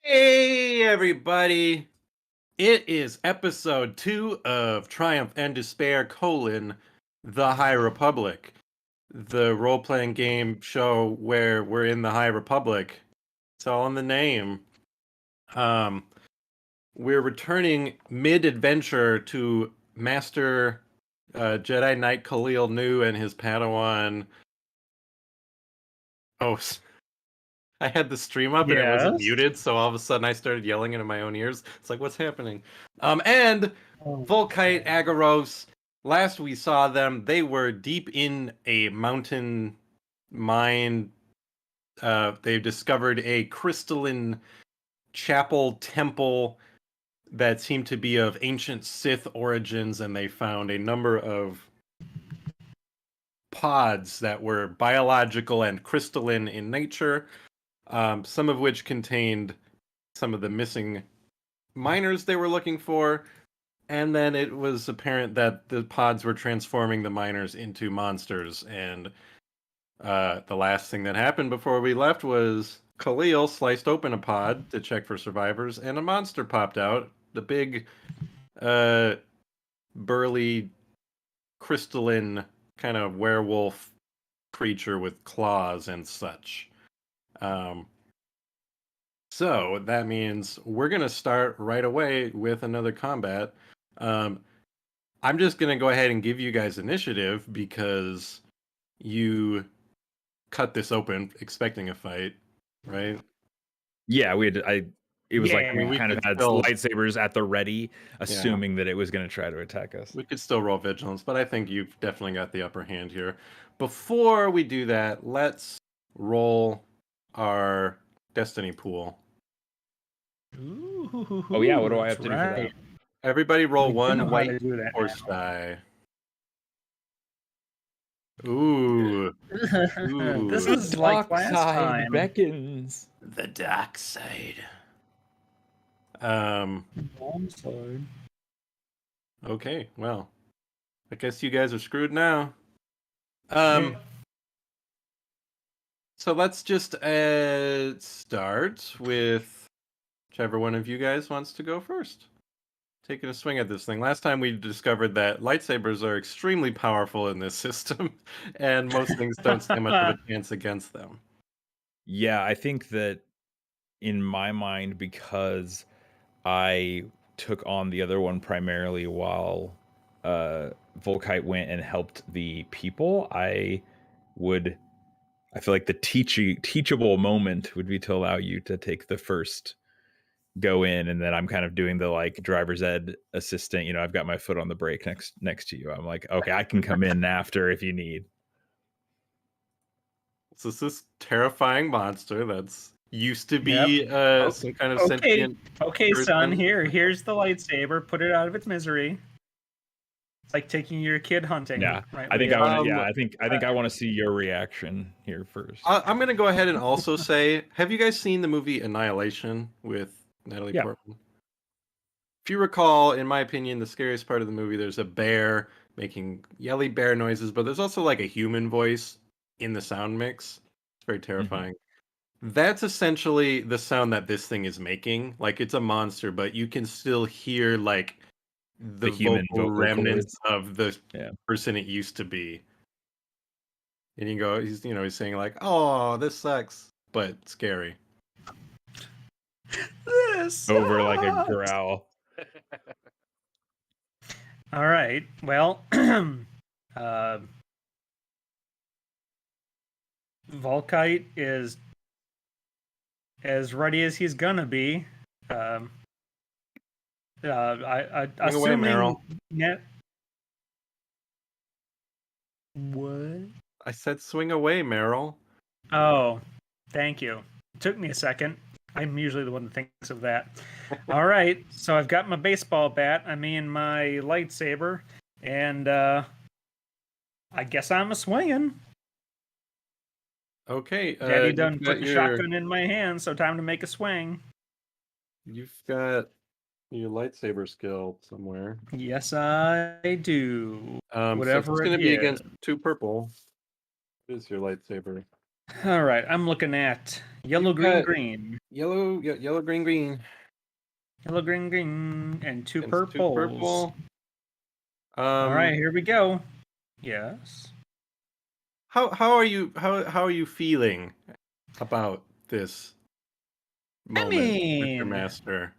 Hey, everybody. It is episode 2 of Triumph and Despair, The High Republic, the role-playing game show where we're in the High Republic. It's all in the name. Um, we're returning mid-adventure to Master Jedi Knight Khalil Nu and his Padawan. Oh, I had the stream up and it wasn't Yes. muted, so all of a sudden I started yelling into my own ears. It's like, what's happening? And Volkite, Agaros, last we saw them, they were deep in a mountain mine. They've discovered a crystalline chapel temple that seemed to be of ancient Sith origins, and they found a number of pods that were biological and crystalline in nature. Some of which contained some of the missing miners they were looking for, and then it was apparent that the pods were transforming the miners into monsters, and the last thing that happened before we left was Khalil sliced open a pod to check for survivors, and a monster popped out. The big, burly, crystalline kind of werewolf creature with claws and such. So that means we're going to start right away with another combat. I'm just going to go ahead and give you guys initiative because you cut this open expecting a fight, right? Yeah, we had. It was like we we kind of could had still- lightsabers at the ready, assuming that it was going to try to attack us. We could still roll vigilance, but I think you've definitely got the upper hand here. Before we do that, let's roll our destiny pool. Ooh, Oh yeah, what do I have to do for right. that? Everybody roll We do one know how white to do that horse now. die. Ooh. This is like last time. beckons. The dark side. I'm sorry. Okay, well, I guess you guys are screwed now. So let's just start with whichever one of you guys wants to go first. Taking a swing at this thing. Last time we discovered that lightsabers are extremely powerful in this system, and most things don't stand much of a chance against them. Yeah, I think that in my mind, because I took on the other one primarily while Volkite went and helped the people, I feel like the teachable moment would be to allow you to take the first go in, and then I'm kind of doing the like driver's ed assistant. You know, I've got my foot on the brake next to you. I'm like, okay, I can come in after if you need. So it's this terrifying monster that's used to be some kind of sentient. Okay, person. son. Here's the lightsaber. Put it out of its misery. It's like taking your kid hunting. Yeah, right? I think Leo? I want to. Yeah, I think I want to see your reaction here first. I'm going to go ahead and also say, have you guys seen the movie Annihilation with Natalie Portman? If you recall, in my opinion, the scariest part of the movie, there's a bear making yelly bear noises, but there's also like a human voice in the sound mix. It's very terrifying. That's essentially the sound that this thing is making. Like, it's a monster, but you can still hear like the human vocal remnants cords of the person it used to be. And you go, he's saying like, "Oh, this sucks," but scary. This over sucks. like a growl. All right. Well, Volkite is as ready as he's gonna be. I Swing away, Meryl. What? I said swing away, Meryl. Oh, thank you. It took me a second. I'm usually the one that thinks of that. All right, so I've got my baseball bat, my lightsaber, and I guess I'm a swinging. Okay. Daddy done put the shotgun in my hand, so time to make a swing. You've got your lightsaber skill somewhere. Yes, I do. So Whatever it's going to it be is. against 2 purple. What is your lightsaber? All right, I'm looking at yellow, You've green, got green, yellow, green, green, yellow, green, green, and two and two purples. purple. All right, here we go. Yes. How are you feeling about this moment with your mean, master?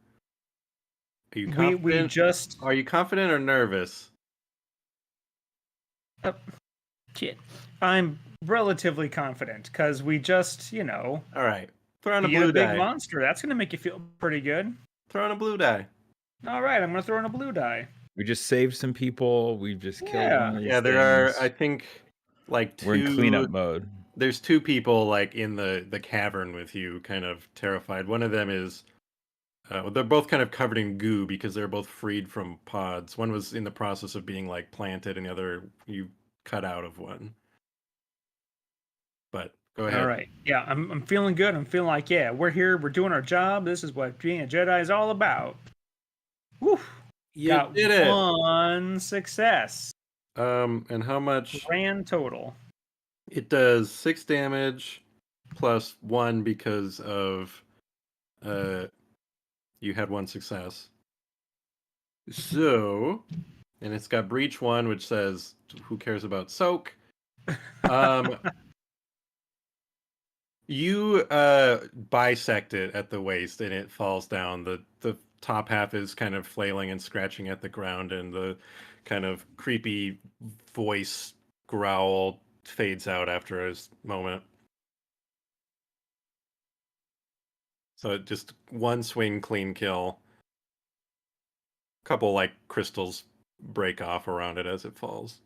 Are you we confident? just Are you confident or nervous? shit. I'm relatively confident because we just, All right. Throw on a beat a blue big die. monster. That's gonna make you feel pretty good. Throw on a blue die. All right, I'm gonna throw in a blue die. We just saved some people. We've just killed one of these Yeah, there are, I things. think, like We're in two. cleanup mode. There's two people like in the cavern with you, kind of terrified. One of them is, they're both kind of covered in goo because they're both freed from pods. One was in the process of being like planted, and the other you cut out of one. But go ahead. All right. Yeah, I'm feeling good. I'm feeling like, yeah, we're here. We're doing our job. This is what being a Jedi is all about. Woo! You Got did it. one success. And how much? Grand total. It does 6 damage plus 1 because of you had 1 success. So, and it's got breach 1, which says who cares about soak. You bisect it at the waist and it falls down. The top half is kind of flailing and scratching at the ground, and the kind of creepy voice growl fades out after a moment. So just one swing, clean kill. Couple like crystals break off around it as it falls.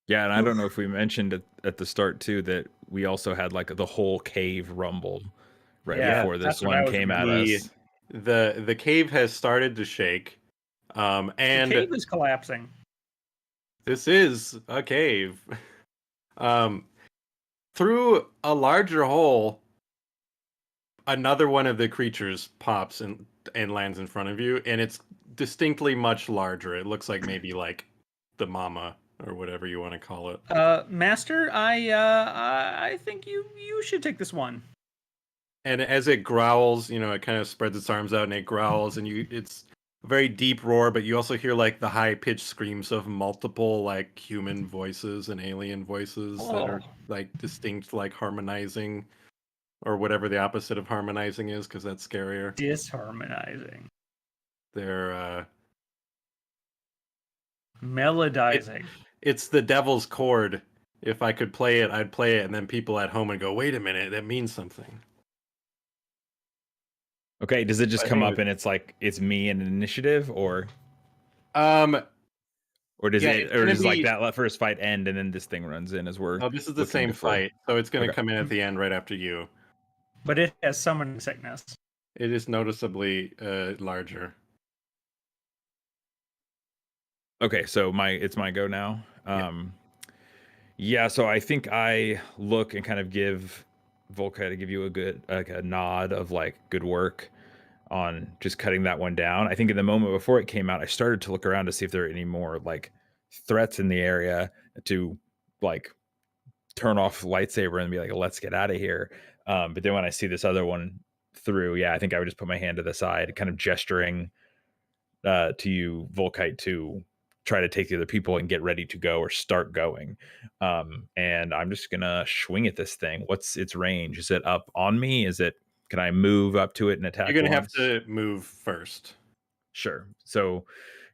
Yeah, and I don't know if we mentioned at the start too that we also had like the whole cave rumbled right before that's this what I one was came at The- us. The cave has started to shake. The And cave is collapsing. this is a cave. Through a larger hole, another one of the creatures pops and lands in front of you, and it's distinctly much larger. It looks like maybe like the mama or whatever you want to call it. Master, I think you should take this one. And as it growls, it kind of spreads its arms out and it growls, and it's a very deep roar, but you also hear like the high pitched screams of multiple like human voices and alien voices that are like distinct, like harmonizing, or whatever the opposite of harmonizing is, because that's scarier. Disharmonizing. They're Melodizing. it's the devil's chord. If I could play it, I'd play it, and then people at home would go, "Wait a minute, that means something." Okay, does it just But come anyway. up and it's like it's me and an initiative, or Or does yeah, it, it's or gonna does like be- that first fight end and then this thing runs in as we're? Oh, this is the looking same to fill? fight, so it's going to Okay. come in at the end right after you. But it has summoning sickness. It is noticeably larger. Okay, so it's my go now. Yeah, so I think I look and kind of give Volkai to give you a good like a nod of like good work on just cutting that one down. I think in the moment before it came out, I started to look around to see if there are any more like threats in the area to like turn off lightsaber and be like, let's get out of here. But then when I see this other one through, yeah, I think I would just put my hand to the side, kind of gesturing to you, Volkite, to try to take the other people and get ready to go or start going. And I'm just gonna swing at this thing. What's its range? Is it up on me? Can I move up to it and attack? You're going to have once? to move first. Sure. So,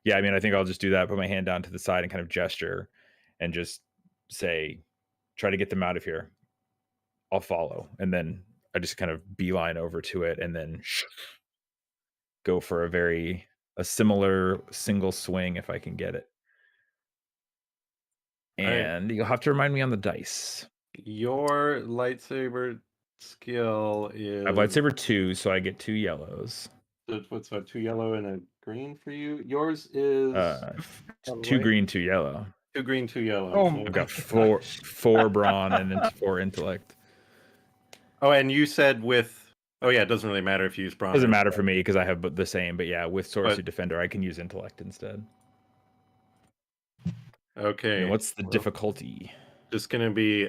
yeah, I mean, I think I'll just do that. Put my hand down to the side and kind of gesture, and just say, "Try to get them out of here. I'll follow." And then I just kind of beeline over to it, and then go for a similar single swing if I can get it. And you'll have to remind me on the dice. Your lightsaber skill is... I have lightsaber 2, so I get 2 yellows. What's that, 2 yellow and a green for you? Yours is... 2 green, 2 yellow. 2 green, 2 yellow. Oh, So- I've got 4 brawn and then 4 intellect. Oh, and you said with... Oh, yeah, it doesn't really matter if you use brawn. Doesn't matter for me because I have the same, but yeah, with Sorcery But- Defender, I can use intellect instead. Okay. And what's the well, difficulty? Just going to be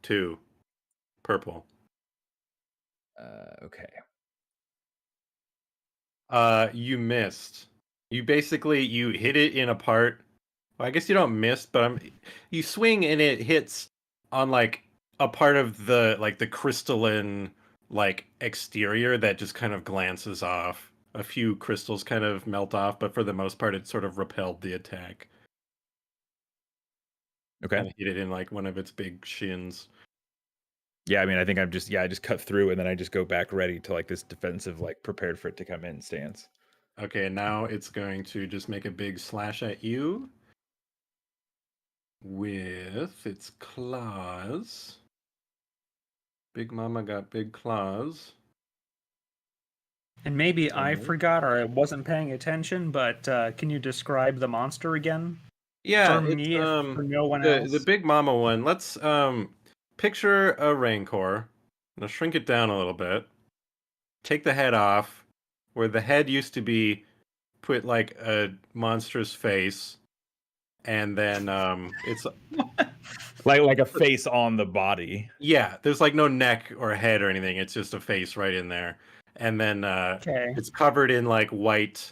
2. Purple. Okay. You missed. You hit it in a part. Well, I guess you don't miss, but you swing and it hits on like a part of the crystalline exterior that just kind of glances off. A few crystals kind of melt off, but for the most part, it sort of repelled the attack. Okay. Kind of hit it in like one of its big shins. Yeah, I mean, I think I just cut through and then I just go back ready to like this defensive, like prepared for it to come in stance. Okay, now it's going to just make a big slash at you with its claws. Big Mama got big claws. And maybe I Okay. forgot or I wasn't paying attention, but can you describe the monster again? Yeah, For it's me, for no one the else. Big Mama one. Let's picture a Rancor. I'm gonna shrink it down a little bit. Take the head off, where the head used to be. Put like a monstrous face, and then it's Like a face on the body. yeah. There's like no neck or head or anything. It's just a face right in there, and then Okay. it's covered in like white.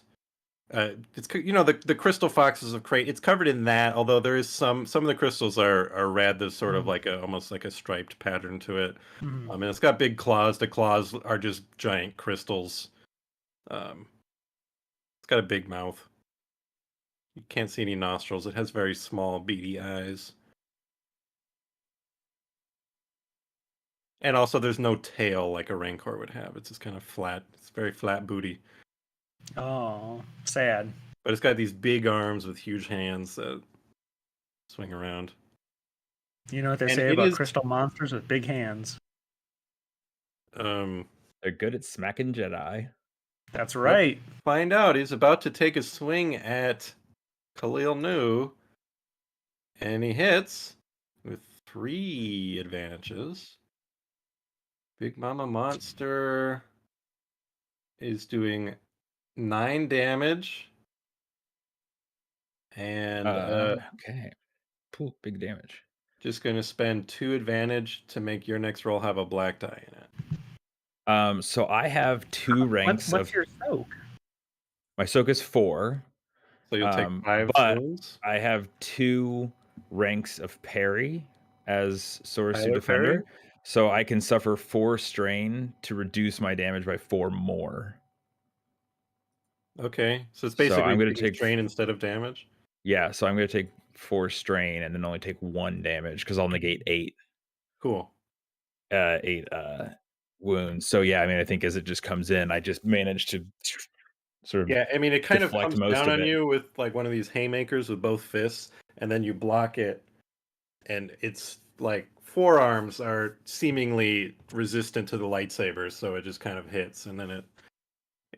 It's the crystal foxes of Crait. It's covered in that, although there is some of the crystals are red. There's sort of like almost like a striped pattern to it. Mhm. And it's got big claws. The claws are just giant crystals. It's got a big mouth. You can't see any nostrils. It has very small beady eyes. And also there's no tail like a Rancor would have. It's just kind of flat. It's very flat booty. Oh, sad. But it's got these big arms with huge hands that swing around. You know what they And say it about is crystal monsters with big hands? They're good at smacking Jedi. That's right. Find out. He's about to take a swing at Khalil Nu. And he hits with 3 advantages. Big Mama Monster is doing 9 damage. And Okay. Cool, big damage. just going to spend 2 advantage to make your next roll have a black die in it. So I have 2 ranks What's of your soak? my soak is 4. So you'll take 5 but wounds. I have 2 ranks of parry as Sorcerer Tyler Defender. Perry? So I can suffer 4 strain to reduce my damage by 4 more. Okay. So it's So basically I'm gonna taking take strain instead of damage. Yeah, so I'm gonna take 4 strain and then only take 1 damage because I'll negate 8 Cool. 8 wounds. So yeah, I mean I think as it just comes in, I just managed to sort of Yeah, I mean, it kind of deflect comes most down of on it. you with like one of these haymakers with both fists, and then you block it, and it's like forearms are seemingly resistant to the lightsabers, so it just kind of hits, and then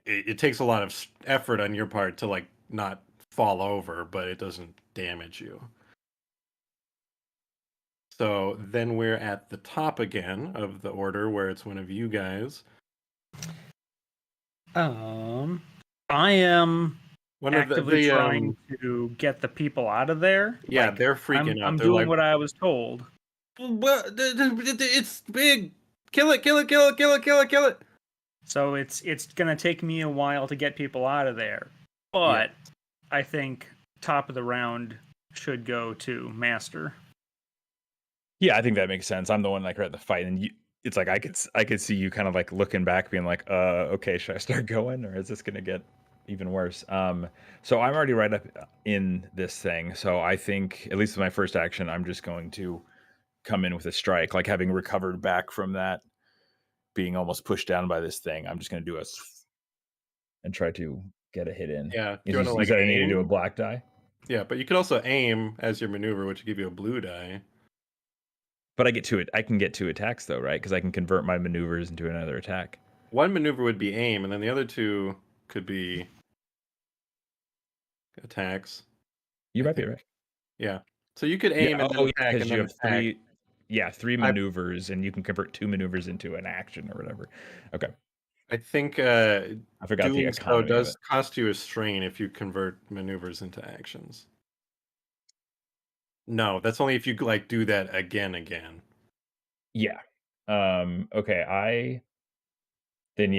it takes a lot of effort on your part to like not fall over, but it doesn't damage you. So then we're at the top again of the order where it's one of you guys. I am One actively of trying to get the people out of there. yeah, Like, they're freaking out. I'm They're doing like, what I was told. well, it's big. Kill it, kill it, kill it, kill it, kill it, kill it. So it's gonna take me a while to get people out of there. But I think top of the round should go to Master. Yeah, I think that makes sense. I'm the one like right at the fight, and it's like I could see you kind of like looking back, being like, okay, should I start going, or is this gonna get even worse? So I'm already right up in this thing. So I think at least with my first action, I'm just going to come in with a strike, like having recovered back from that being almost pushed down by this thing. I'm just gonna do and try to get a hit in. Yeah. You, Do you want to you like said I need to do a aim? black die, Yeah, but you could also aim as your maneuver, which would give you a blue die. but I get to it. I can get 2 attacks though, right? Because I can convert my maneuvers into another attack. One maneuver would be aim, and then the other 2 could be attacks. You might be right. Yeah. So you could aim and then attack because and you then have attack. 3 maneuvers, and you can convert 2 maneuvers into an action or whatever. Okay, I think I forgot the doing so economy of does it. cost you a strain if you convert maneuvers into actions. No, that's only if you like do that again. Yeah. Okay,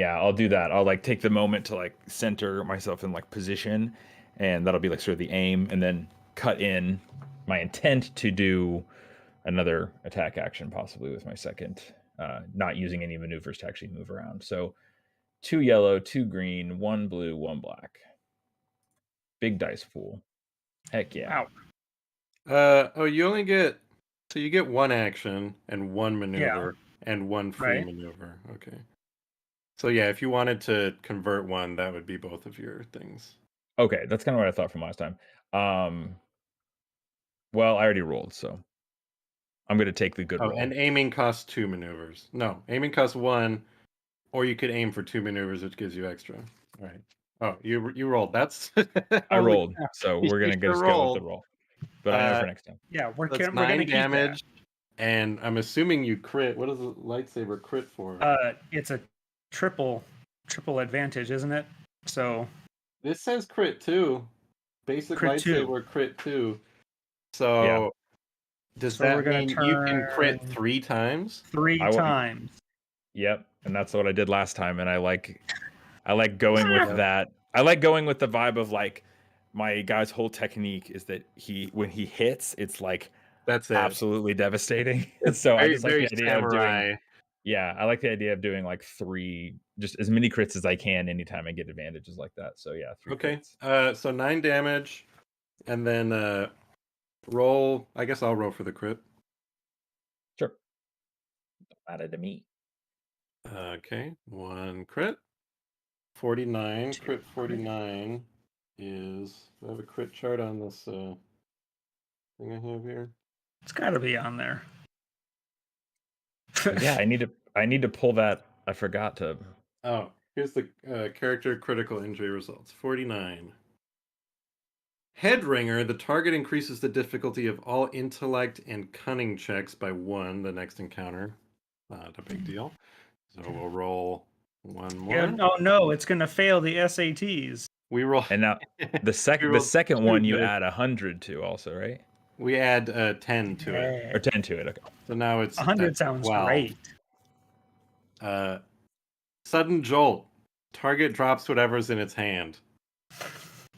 I'll do that. I'll like take the moment to like center myself in like position, and that'll be like sort of the aim, and then cut in my intent to do another attack action, possibly with my second, not using any maneuvers to actually move around. So 2 yellow, 2 green, 1 blue, 1 black. Big dice pool. Heck yeah. Wow. You only get so you get one action and one maneuver and one free Right. maneuver. Okay. So yeah, if you wanted to convert one, that would be both of your things. Okay, that's kind of what I thought from last time. Well, I already rolled, so I'm gonna take the good Oh, roll. and aiming costs 2 maneuvers. No, aiming costs 1, or you could aim for 2 maneuvers, which gives you extra. All right. Oh, you rolled. That's I holy rolled, crap. so You we're gonna sure just go with the rolled. roll. But I know for Uh, next time. Yeah, we're that's we're gonna 9 keep that. damage, and I'm assuming you crit. What does a lightsaber crit for? It's a triple advantage, isn't it? So This says crit 2. Basic crit 2. lightsaber crit 2. Yeah. So does So we're that gonna mean you can crit turn 3 times? 3 I want. times. Yep, and that's what I did last time, and I like going with Yep. that. I like going with the vibe of like my guy's whole technique is that when he hits, it's like That's it. absolutely devastating. It's So I very, just like very the idea of doing. samurai. Yeah, I like the idea of doing like 3, just as many crits as I can anytime I get advantages like that. So yeah, 3 Okay. crits. So 9 damage, and then roll. I guess I'll roll for the crit. Sure. Added to me. Okay, 1 crit. 49. 2 Crit 49 is. Do I have a crit chart on this thing I have here? It's got to be on there. Yeah, I need to pull that. I forgot to. Oh, here's the character critical injury results. 49. Headringer, the target increases the difficulty of all intellect and cunning checks by 1 the next encounter. Not a big deal. So we'll roll 1 more. Yeah, oh no, it's gonna fail the SATs. We roll. And now the We second rolled second 2 one you dice. add 100 to also, right? We add 10 to it. Or 10 to it. Okay. So now it's 100 at sounds 12. great. Sudden jolt. Target drops whatever's in its hand.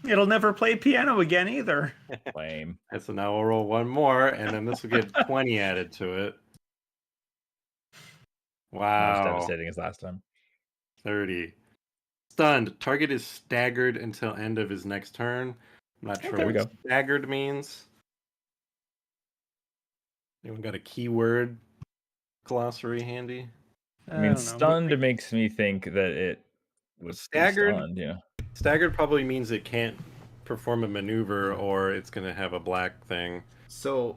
It'll never play piano again either. Lame. And so now we'll roll 1 more, and then this will get 20 added to it. Not as Wow. devastating as last time. 30. Stunned. Target is staggered until end of his next turn. I'm not sure There we what go. staggered means. Anyone got a keyword glossary handy? I mean, don't know. stunned makes me think that it would be Staggered. stunned, yeah. Staggered probably means it can't perform a maneuver, or it's going to have a black thing. So,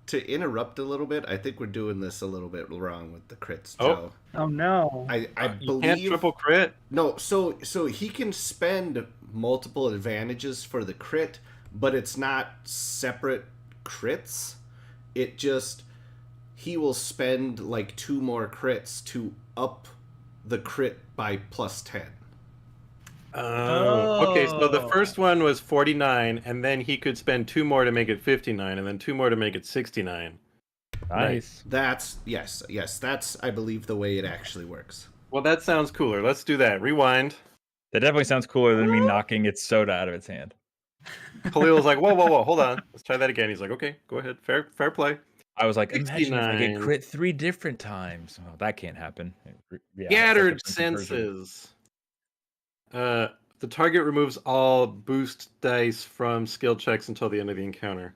to interrupt a little bit, I think we're doing this a little bit wrong with the crits, Oh. Joe. Oh no. I You can't believe triple crit. no. So he can spend multiple advantages for the crit, but it's not separate crits. It just he will spend like 2 more crits to up the crit by +10. Oh, okay. So the Oh. first one was 49, and then he could spend 2 more to make it 59, and then 2 more to make it 69. Nice. That's yes. That's I believe the way it actually works. Well, that sounds cooler. Let's do that. Rewind. That definitely sounds cooler than me knocking its soda out of its hand. Khalil's like, whoa, hold on. Let's try that again. He's like, okay, go ahead. Fair play. I was like, imagine if I get 69. crit 3 different times. Oh, that can't happen. Yeah, Scattered second person conversion. senses. The target removes all boost dice from skill checks until the end of the encounter.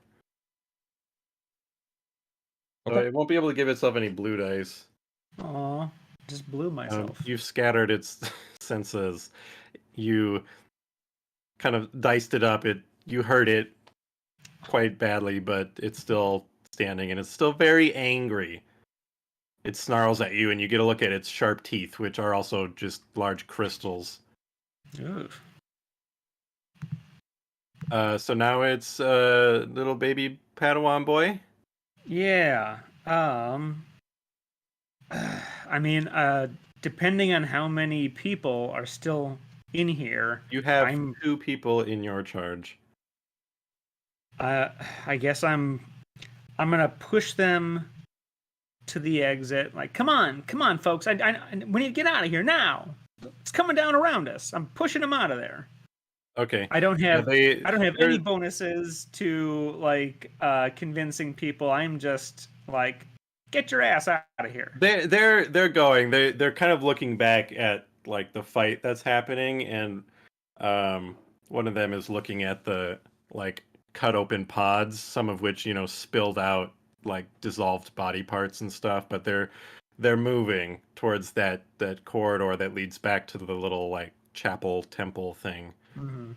So Okay. it won't be able to give itself any blue dice. Aw, just blew myself. You've scattered its senses. You kind of diced it up. You hurt it quite badly, but it's still standing, and it's still very angry. It snarls at you, and you get a look at its sharp teeth, which are also just large crystals. Oof. So now it's little baby Padawan boy. Yeah. I mean, depending on how many people are still in here, You have I'm 2 people in your charge. I guess I'm gonna push them to the exit. Like, come on, folks! We need to get out of here now. It's coming down around us. I'm pushing them out of there. Okay. I don't have They're- any bonuses to like convincing people. I'm just like, get your ass out of here. They're going. They're kind of looking back at like the fight that's happening, and one of them is looking at the like cut open pods, some of which spilled out like dissolved body parts and stuff. But they're moving towards that corridor that leads back to the little like chapel temple thing. Mm-hmm.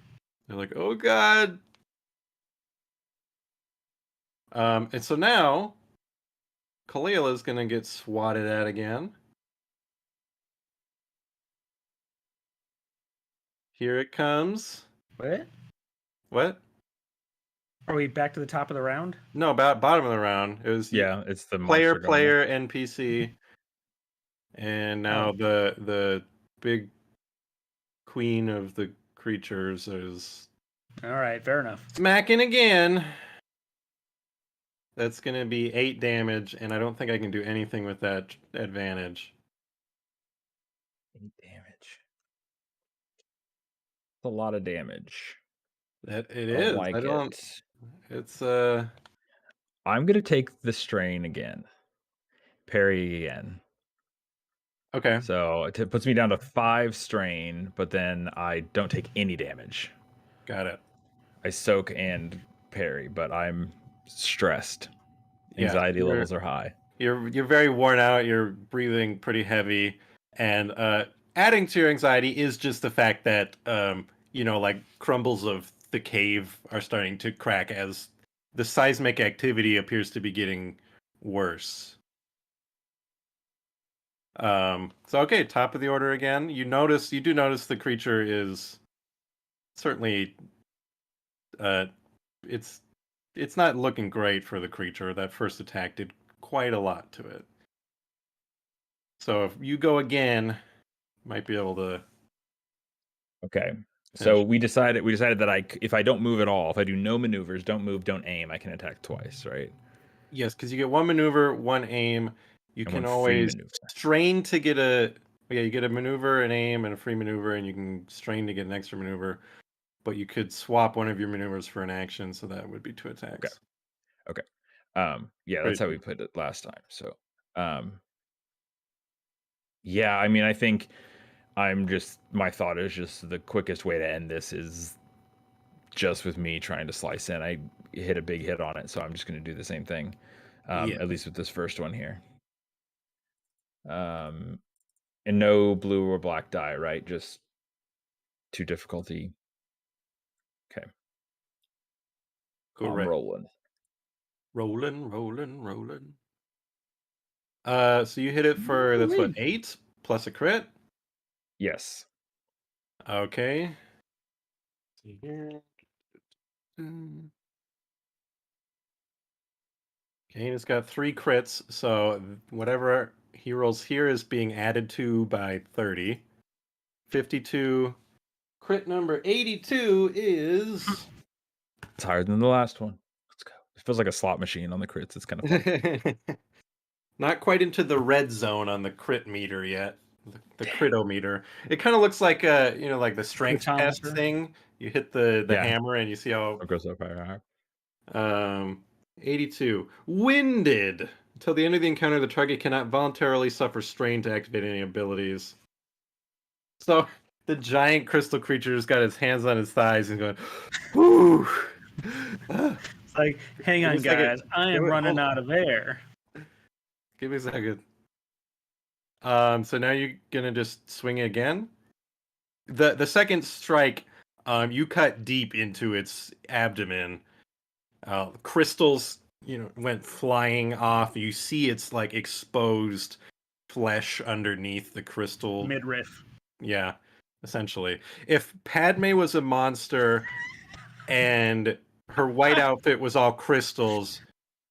They're like, oh god. And so now Kalela's gonna get swatted at again. Here it comes. What? What? Are we back to the top of the round? No, about bottom of the round. It was It's the player, monster going up. NPC, and now the big queen of the creatures is All right, fair enough. smacking again. That's gonna be 8 damage, and I don't think I can do anything with that advantage. 8 damage. It's a lot of damage. That it I don't is. like I don't. it. It's I'm gonna take the strain again. Parry again. okay. So it puts me down to 5 strain, but then I don't take any damage. Got it. I soak and parry, but I'm stressed. Yeah, Anxiety levels are high. You're very worn out. You're breathing pretty heavy, and adding to your anxiety is just the fact that like crumbles of the cave are starting to crack as the seismic activity appears to be getting worse. So okay, top of the order again. You do notice the creature is certainly it's not looking great for the creature. That first attack did quite a lot to it. So if you go again, might be able to. Okay. So we decided that if I don't move at all, if I do no maneuvers, don't move, don't aim, I can attack twice, right? Yes, because you get 1 maneuver, 1 aim. You And can 1 free always maneuver. strain to get you get a maneuver, an aim, and a free maneuver, and you can strain to get an extra maneuver. But you could swap one of your maneuvers for an action, so that would be 2 attacks. Okay. Yeah, that's how we put it last time. So, yeah, I mean, I think my thought is just the quickest way to end this is just with me trying to slice in. I hit a big hit on it, so I'm just going to do the same thing, at least with this first one here. And no blue or black die, right? Just 2 difficulty. Okay. Correct. I'm rolling. Rolling. So you hit it for that's what 8 plus a crit. Yes. Okay. See here. Okay, he's got 3 crits, so whatever he rolls here is being added to by 30. 52. Crit number 82 is. It's higher than the last one. Let's go. It feels like a slot machine on the crits. It's kind of fun. Not quite into the red zone on the crit meter yet. The critometer. It kind of looks like like the strength test Critometer. thing. You hit the Yeah. hammer and you see how It goes up higher. 82. Winded. Until the end of the encounter, the target cannot voluntarily suffer strain to activate any abilities. So the giant crystal creature's got his hands on his thighs and going, whoo. It's like, hang on, Give me a second. guys, I am running out of air. Give me a second. So now you're gonna just swing again. The second strike, you cut deep into its abdomen. Crystals, went flying off. You see its like exposed flesh underneath the crystal. Midriff. Yeah, essentially. If Padme was a monster and her white outfit was all crystals,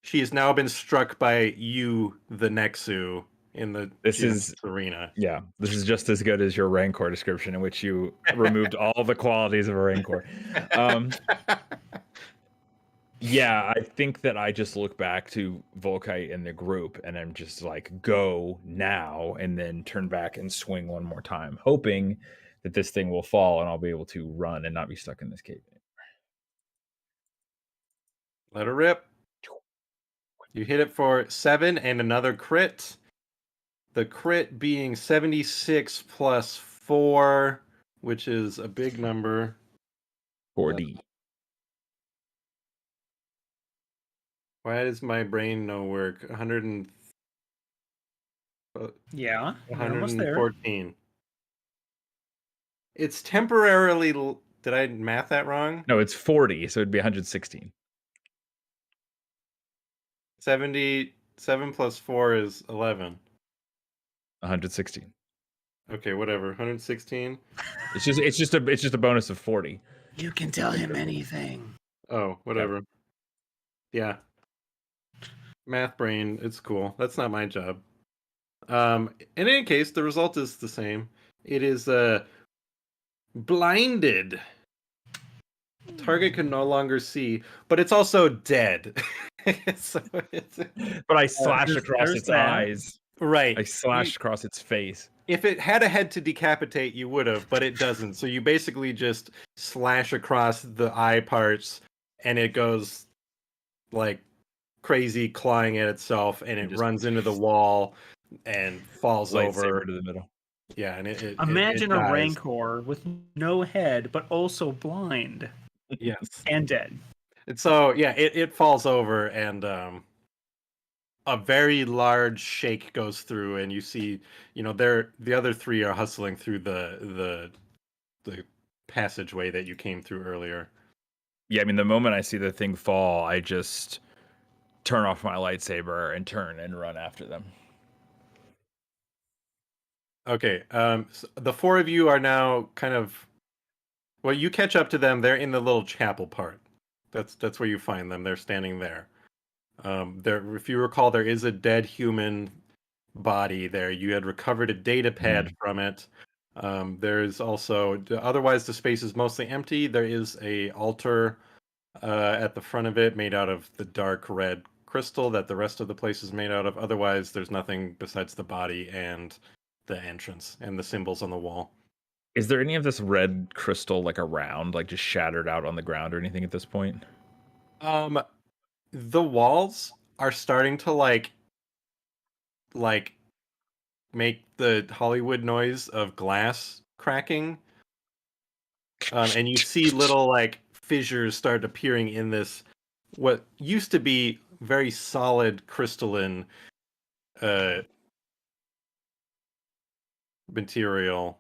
she has now been struck by you, the Nexu, in the arena. Yeah, this is just as good as your Rancor description, in which you removed all the qualities of a Rancor. Yeah, I think that I just look back to Volkite and the group, and I'm just like, go now, and then turn back and swing one more time, hoping that this thing will fall and I'll be able to run and not be stuck in this cave. Let her rip. You hit it for 7 and another crit. The crit being 76 plus 4, which is a big number. 4D. Why does my brain no work? 100 and Yeah, we're almost there. 114. It's temporarily. Did I math that wrong? No, it's 40, so it'd be 116. 77 plus 4 is 11. 116. Okay, whatever. 116. It's just a bonus of 40. You can tell him anything. Oh, whatever. Yeah. Math brain, it's cool. That's not my job. In any case, the result is the same. It is blinded. Target can no longer see, but it's also dead. So But I slash there's- across there's its that. eyes. right. I slash across its face. If it had a head to decapitate, you would have, but it doesn't. So you basically just slash across the eye parts, and it goes like crazy, clawing at itself, and it Just- runs into the wall and falls Lightsaber over. to the middle. Yeah, and it Imagine it a dies. Rancor with no head, but also blind Yes. and dead. And so yeah, it falls over, and a very large shake goes through, and you see, the other three are hustling through the passageway that you came through earlier. Yeah, I mean, the moment I see the thing fall, I just turn off my lightsaber and turn and run after them. Okay, so the four of you are now kind of, well, you catch up to them. They're in the little chapel part. That's where you find them. They're standing there. There, if you recall, there is a dead human body there. You had recovered a data pad from it. There's also, otherwise the space is mostly empty. There is a altar at the front of it made out of the dark red crystal that the rest of the place is made out of. Otherwise, there's nothing besides the body and the entrance and the symbols on the wall. Is there any of this red crystal like around, like just shattered out on the ground or anything at this point? The walls are starting to like make the Hollywood noise of glass cracking. And you see little like fissures start appearing in this what used to be very solid crystalline material.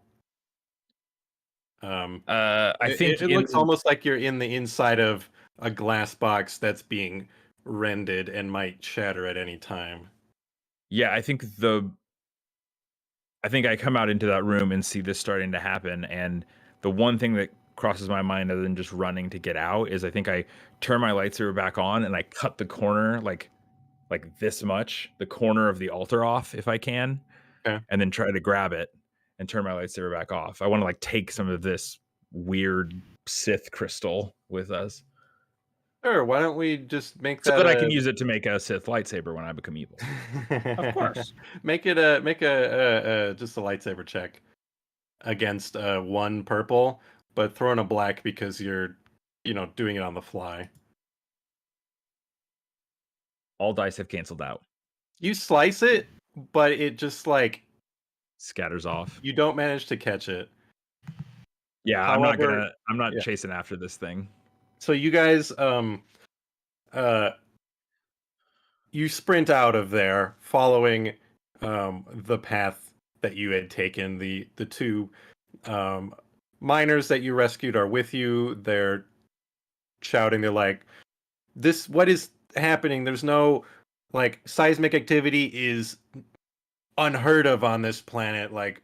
I think it looks almost like you're in the inside of a glass box that's being rended and might shatter at any time. Yeah, I think I come out into that room and see this starting to happen, and the one thing that crosses my mind other than just running to get out is I think I turn my lightsaber back on and I cut the corner like this much, the corner of the altar off if I can, and then try to grab it and turn my lightsaber back off. I want to like take some of this weird Sith crystal with us. Sure, why don't we just make So that that I can use it to make a Sith lightsaber when I become evil. Of course. Make a just a lightsaber check against one purple, but throw in a black because you're doing it on the fly. All dice have canceled out. You slice it, but it just like Scatters off. you don't manage to catch it. Yeah, However, I'm not chasing after this thing. So you guys you sprint out of there following the path that you had taken. The two miners that you rescued are with you. They're shouting, they're like, this, what is happening? There's no like seismic activity is unheard of on this planet, like,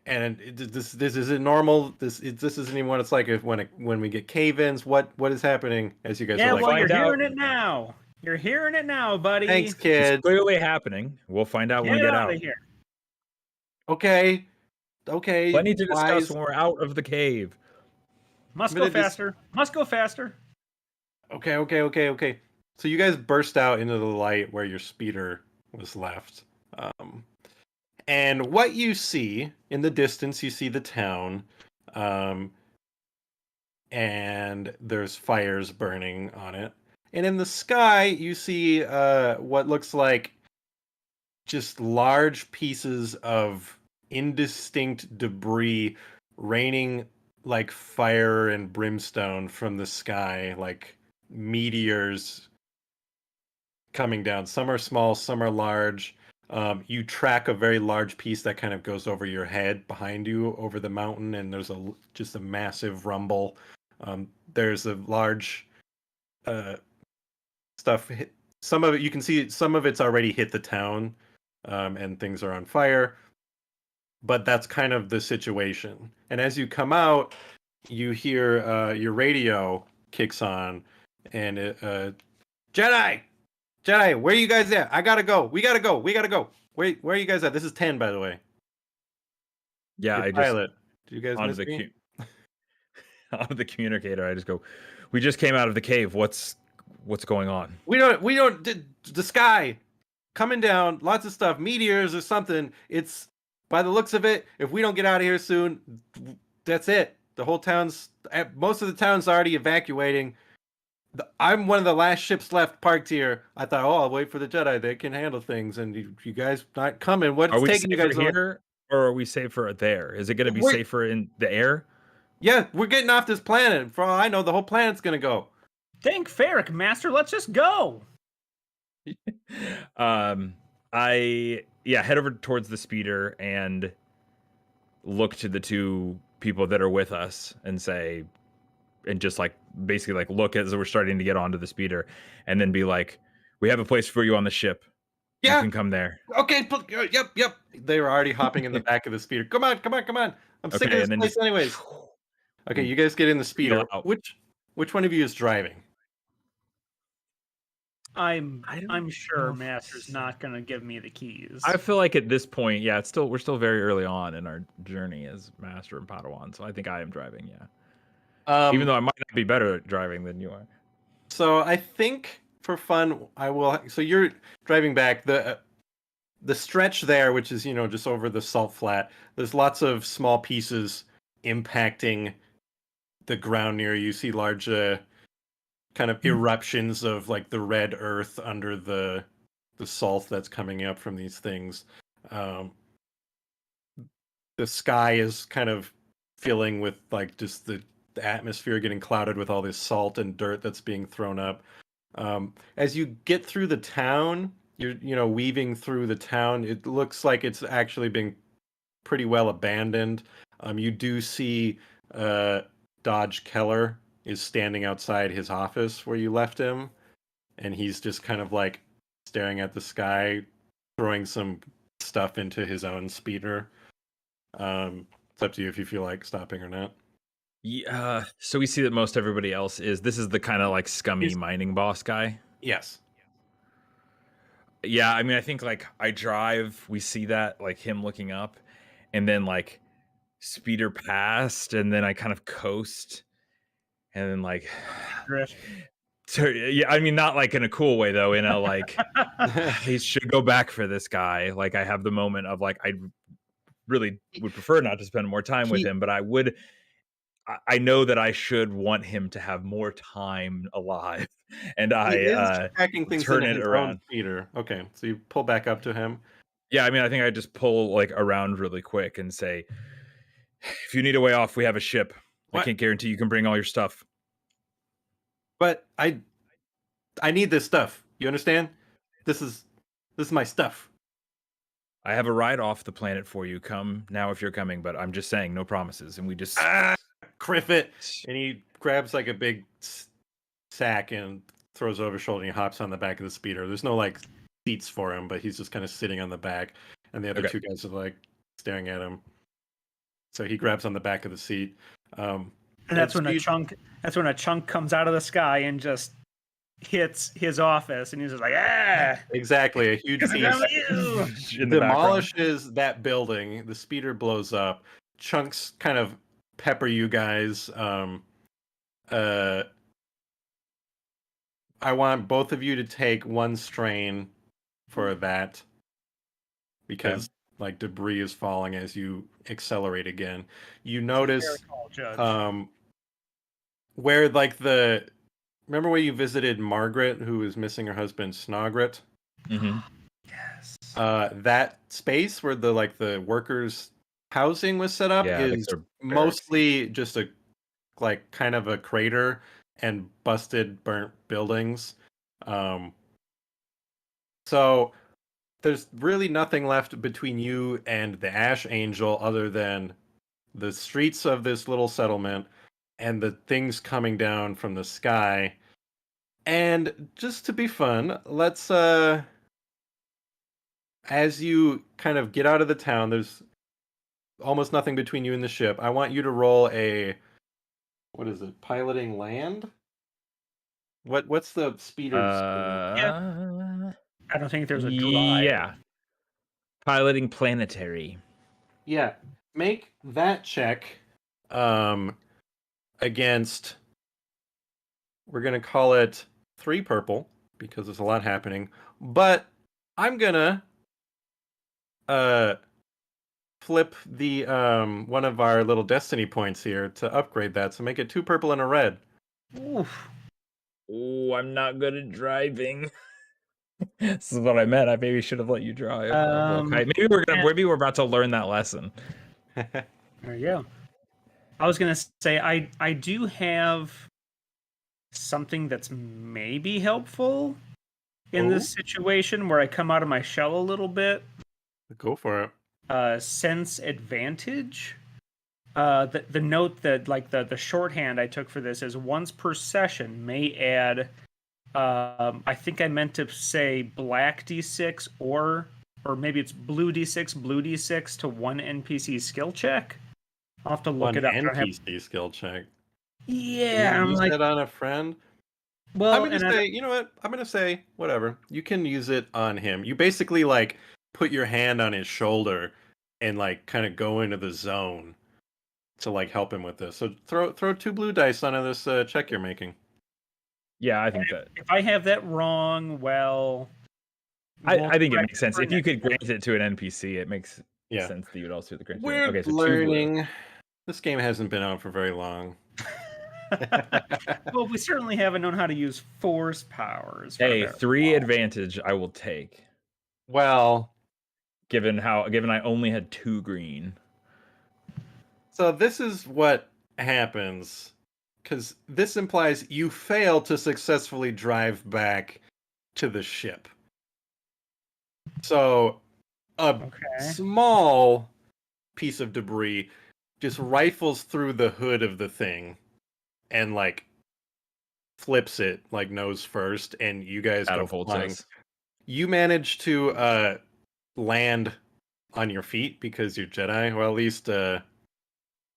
and this isn't normal. This isn't even what it's like when we get cave-ins. What is happening? As you guys Yeah, are like, well, you're find out. hearing it now. You're hearing it now, buddy. thanks, It's kid. clearly happening. We'll find out when we Get get out out. of here. Okay. Plenty to discuss wise. when we're out of the cave. Must I'm go gonna just- faster. Must go faster. Okay. So you guys burst out into the light where your speeder was left. Um, and what you see in the distance, you see the town. Um, and there's fires burning on it. And in the sky, you see what looks like just large pieces of indistinct debris raining like fire and brimstone from the sky, like meteors coming down. Some are small, some are large. You track a very large piece that kind of goes over your head behind you over the mountain, and there's just a massive rumble. There's a large uh, stuff. Some of it you can see. Some of it's already hit the town, and things are on fire. But that's kind of the situation. And as you come out, you hear your radio kicks on, and Jedi, Jedi, where are you guys at? I gotta go. We gotta go. Where are you guys at? This is 10, by the way. Yeah, Your I just pilot. Do you guys onto miss the me? onto the communicator. I just go, we just came out of the cave. What's going on? We don't. The sky coming down. Lots of stuff. Meteors or something. It's by the looks of it. If we don't get out of here soon, that's it. The whole most of the town's already evacuating. I'm one of the last ships left parked here. I thought, oh, I'll wait for the Jedi. They can handle things. And you guys not coming. What's Are we taking you safer guys on? here, or are we safer there? Is it going to be We're- safer in the air? Yeah, we're getting off this planet. For all I know, the whole planet's gonna go. Think Ferric, Master. Let's just go. I head over towards the speeder and look to the two people that are with us and say, and just like basically like look as we're starting to get onto the speeder, and then be like, we have a place for you on the ship. Yeah. You can come there. Okay. Yep. They were already hopping in the back of the speeder. Come on. I'm sick of this place, anyways. Okay, you guys get in the speeder. out. Which one of you is driving? I'm know sure if- Master's not gonna give me the keys. I feel like at this point, yeah, we're still very early on in our journey as Master and Padawan, so I think I am driving, yeah. Even though I might not be better at driving than you are. So I think for fun, I will. So you're driving back the stretch there, which is just over the salt flat. There's lots of small pieces impacting the ground near you. See large kind of eruptions of like the red earth under the salt that's coming up from these things. The sky is kind of filling with like just the atmosphere getting clouded with all this salt and dirt that's being thrown up. As you get through the town, you're weaving through the town. It looks like it's actually being pretty well abandoned. You do see Dodge Keller is standing outside his office where you left him, and he's just kind of like staring at the sky, throwing some stuff into his own speeder. It's up to you if you feel like stopping or not. Yeah, so we see that most everybody else this is the kind of like scummy mining boss guy. Yes. Yeah, I mean, I think like I drive, we see that like him looking up, and then like speeder past, and then I kind of coast, and then like Drift. so, yeah, I mean, not like in a cool way though, like he should go back for this guy. Like I have the moment of like I really would prefer not to spend more time with him, but I know that I should want him to have more time alive, and He is tracking things turn into it his around. own speeder. Okay, so you pull back up to him. Yeah, I mean, I think I just pull like around really quick and say, if you need a way off, we have a ship. What? I can't guarantee you can bring all your stuff. But I need this stuff. You understand? This is my stuff. I have a ride off the planet for you. Come now if you're coming, but I'm just saying, no promises. And we just Criff it. And he grabs like a big sack and throws it over his shoulder, and he hops on the back of the speeder. There's no like seats for him, but he's just kind of sitting on the back, and the other two guys are like staring at him. So he grabs on the back of the seat. And that's when a chunk comes out of the sky and just hits his office, and he's just like, ah, exactly, a huge piece demolishes that building. The speeder blows up. Chunks kind of pepper you guys. I want both of you to take one strain for that because like debris is falling as you accelerate again. You Fair notice call, Judge. where like remember where you visited Margaret, who is missing her husband Snogret? Mm-hmm. Yes. That space where the workers' housing was set up Yeah, like is their barracks. mostly just a like kind of a crater and busted, burnt buildings. So there's really nothing left between you and the Ash Angel other than the streets of this little settlement and the things coming down from the sky. And just to be fun, let's as you kind of get out of the town, there's almost nothing between you and the ship. I want you to roll a what is it? Piloting land? What's the speeder skill? I don't think there's a drive. Yeah. Piloting planetary. Yeah. Make that check against we're gonna call it 3 purple because there's a lot happening. But I'm gonna flip the one of our little destiny points here to upgrade that, so make it 2 purple and a red. Oof. Oh, I'm not good at driving. This is what I meant. I maybe should have let you drive. Okay. Maybe we're about to learn that lesson. There you go. I was gonna say I do have something that's maybe helpful in this situation where I come out of my shell a little bit. Go for it. Sense advantage. The note that like the shorthand I took for this is once per session may add. I think I meant to say black d6 or maybe it's blue d6 to one NPC skill check. I'll have to look One it up. NPC skill check. Yeah, Can you I'm use like, it on a friend? well, I'm gonna say, you know what? I'm gonna say whatever. You can use it on him. You basically like put your hand on his shoulder and like kind of go into the zone to like help him with this. So throw 2 blue dice onto this check you're making. Yeah, I think that. if I have that wrong, well, I think it correct makes sense. for If you next could time. grant it to an NPC, it makes Yeah. sense that you would also grant it. We're Okay, so 2 blue. learning. This game hasn't been out for very long. Well, we certainly haven't known how to use force powers. Hey, 3 advantage I will take. Well, Given I only had 2 green. so this is what happens because this implies you fail to successfully drive back to the ship. So a small piece of debris just rifles through the hood of the thing and like flips it like nose first, and you guys go flying. You manage to land on your feet because you're Jedi, or at least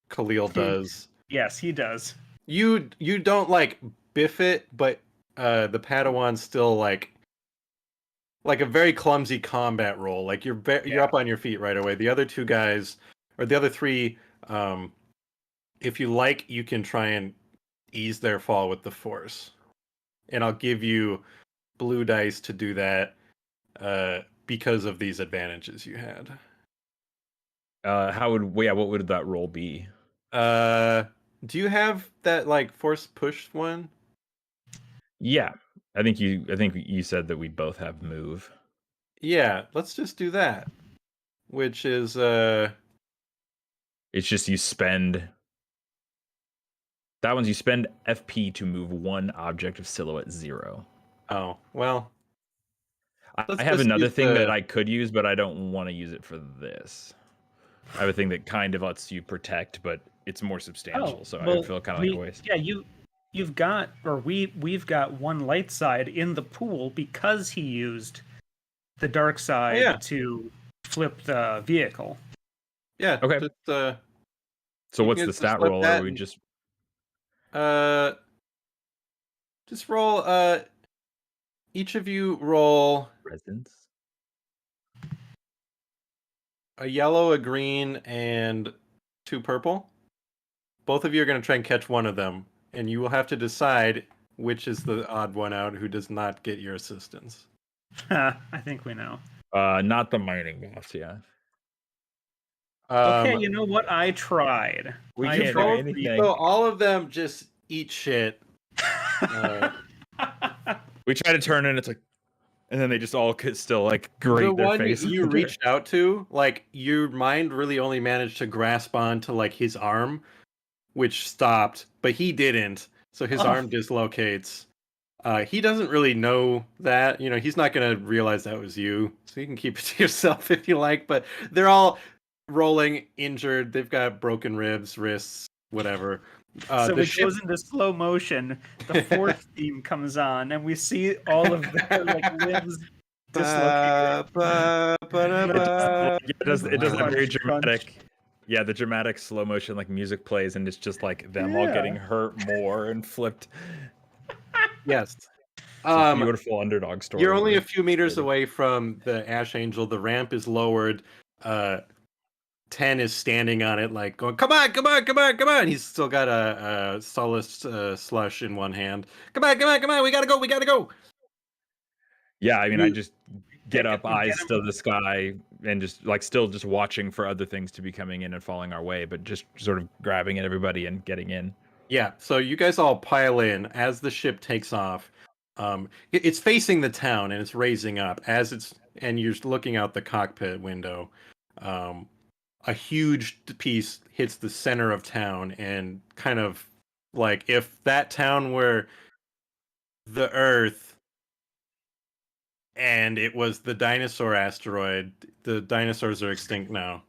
Khalil does. Yes, he does. You don't like biff it, but the Padawan still like a very clumsy combat roll. Like you're up on your feet right away. The other 2 guys, or the other 3, if you like, you can try and ease their fall with the Force, and I'll give you blue dice to do that because of these advantages you had. What would that roll be? Do you have that like Force push one? Yeah. I think you said that we both have move. Yeah, let's just do that. Which is it's just you spend that one's you spend FP to move 1 object of silhouette 0. Oh, well. I have another thing that I could use, but I don't want to use it for this. I have a thing that kind of lets you protect, but it's more substantial, so I feel kind of like a waste. Yeah, you've got, or we've got one light side in the pool because he used the dark side to flip the vehicle. Yeah. Okay. Just, so what's the stat roll? Or we just roll. Each of you roll presence. A yellow, a green, and 2 purple. Both of you are going to try and catch one of them, and you will have to decide which is the odd one out who does not get your assistance? I think we know. Not the mining boss, yeah. Okay, you know what? I tried. We I can did. try anything. So all of them just eat shit. We try to turn and it's like, and then they just all could still like grate The their one face. you reached out to, like your mind really only managed to grasp onto like his arm, which stopped, but he didn't. So his arm dislocates. He doesn't really know that. You know, he's not gonna realize that was you. So you can keep it to yourself if you like. But they're all rolling, injured. They've got broken ribs, wrists, whatever. So The it ship goes into slow motion. The fourth theme comes on, and we see all of their like limbs dislocated. It does a Crunch, very crunch. dramatic. Yeah, the dramatic slow motion like music plays, and it's just like them all getting hurt more and flipped. Yes. It's a beautiful underdog story. You're only a few meters away from the Ash Angel. The ramp is lowered. 10 is standing on it, like going, "Come on, come on, come on, come on!" He's still got a solace slush in one hand. Come on, come on, come on! We gotta go! We gotta go! Yeah, I mean, I just get up, get eyes him. to the sky, and just like still just watching for other things to be coming in and falling our way, but just sort of grabbing at everybody and getting in. Yeah, so you guys all pile in as the ship takes off. It's facing the town and it's raising up and you're looking out the cockpit window. A huge piece hits the center of town and kind of like if that town were the Earth and it was the dinosaur asteroid, the dinosaurs are extinct now.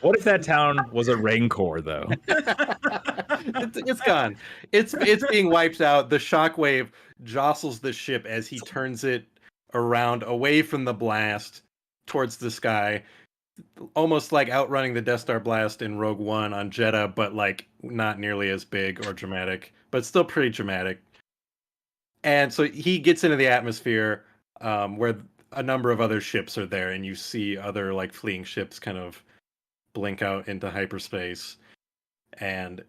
What if that town was a rancor, though? It's gone. It's being wiped out. The shockwave jostles the ship as he turns it around away from the blast towards the sky, almost like outrunning the Death Star blast in Rogue One on Jeddah, but like not nearly as big or dramatic, but still pretty dramatic. And so he gets into the atmosphere where a number of other ships are there, and you see other like fleeing ships kind of blink out into hyperspace. And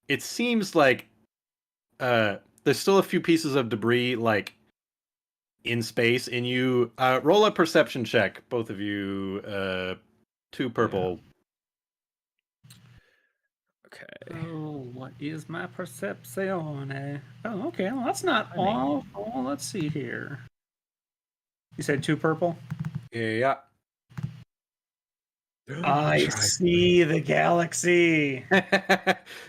it seems like there's still a few pieces of debris like in space, and you roll a perception check, both of you. 2 purple. Okay. Oh, what is my perception? Oh, okay. Well, that's not all. Oh, let's see here. You said 2 purple? Yeah. I see the galaxy.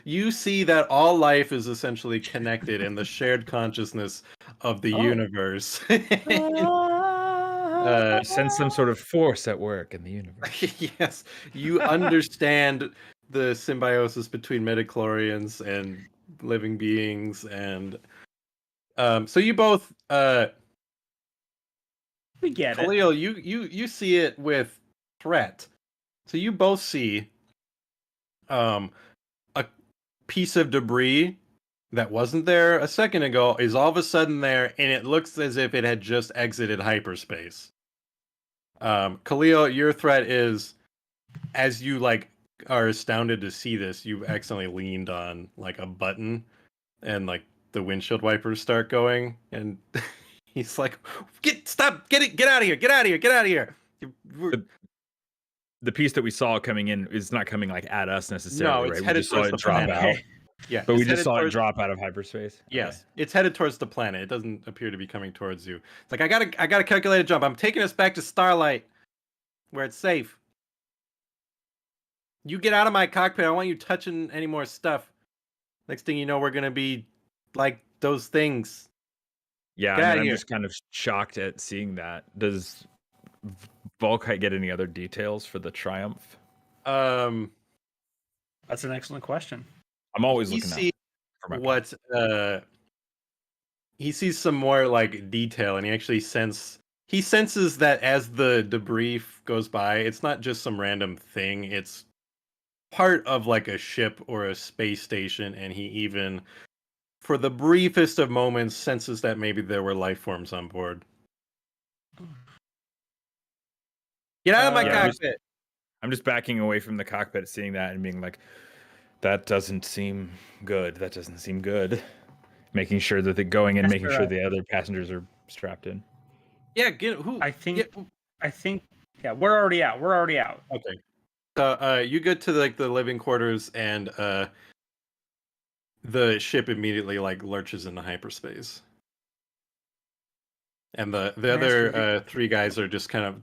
You see that all life is essentially connected in the shared consciousness of the universe. Sense some sort of force at work in the universe. Yes, you understand the symbiosis between midichlorians and living beings, and so you both We get it. Khalil, you see it with threat. So you both see a piece of debris that wasn't there a second ago is all of a sudden there, and it looks as if it had just exited hyperspace. Khalil, your threat is, as you like are astounded to see this, you accidentally leaned on like a button, and like the windshield wipers start going, and he's like, get out of here, get out of here, get out of here. The piece that we saw coming in is not coming like at us necessarily, No, it's right? headed We just saw towards it the drop planet. out. Yeah, But we it's just saw headed it drop out of hyperspace. Yes, it's headed towards the planet. It doesn't appear to be coming towards you. It's like I gotta calculate a jump. I'm taking us back to Starlight, where it's safe. You get out of my cockpit. I don't want you touching any more stuff. Next thing you know, we're gonna be like those things. Yeah, Get I outta mean, I'm here. just kind of shocked at seeing that. Does Volkite get any other details for the Triumph? That's an excellent question. I'm always You looking see out for my what he sees some more like detail, and he senses that as the debris goes by, it's not just some random thing. It's part of like a ship or a space station, and he even, for the briefest of moments, senses that maybe there were life forms on board. Get out of my Yeah, cockpit! I'm just backing away from the cockpit, seeing that and being like, That doesn't seem good. That doesn't seem good. Making sure that they're going and making Master, sure the other passengers are strapped in. Yeah, get who? I think, Get, yeah, we're already out. We're already out. okay. So you get to like the living quarters, and the ship immediately like lurches into hyperspace, and the Master, other three guys are just kind of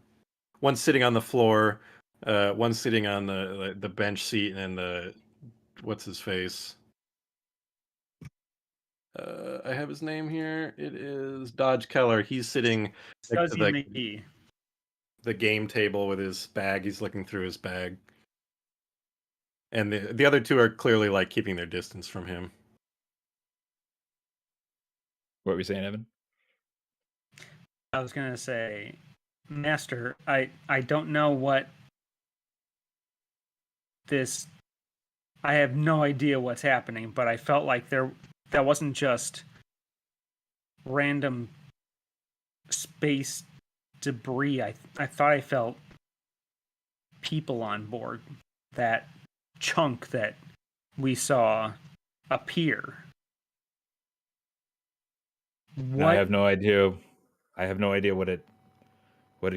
one sitting on the floor, one sitting on the bench seat, and the what's his face. I have his name here. It is Dodge Keller. He's sitting next to Suzy McGee. the game table with his bag. He's looking through his bag. And the other two are clearly like keeping their distance from him. What were you saying, Evan? I was gonna say, Master, I don't know what this. I have no idea what's happening, but I felt like that wasn't just random space debris. I thought I felt people on board. That chunk that we saw appear. What? I have no idea. I have no idea what it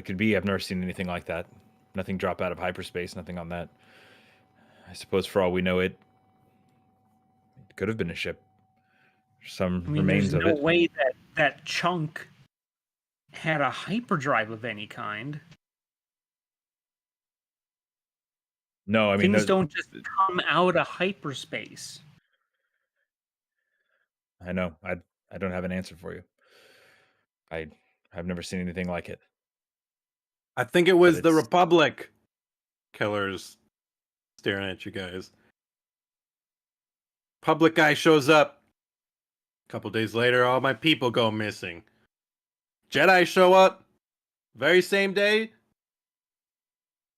could be. I've never seen anything like that. Nothing drop out of hyperspace. Nothing on that. I suppose for all we know, it could have been a ship. Some I mean, remains there's of no it. way that chunk had a hyperdrive of any kind. No, I mean Things don't just come out of hyperspace. I know. I don't have an answer for you. I've never seen anything like it. I think it was the it's- Republic. Keller's staring at you guys. Public guy shows up. A couple days later, all my people go missing. Jedi show up. Very same day.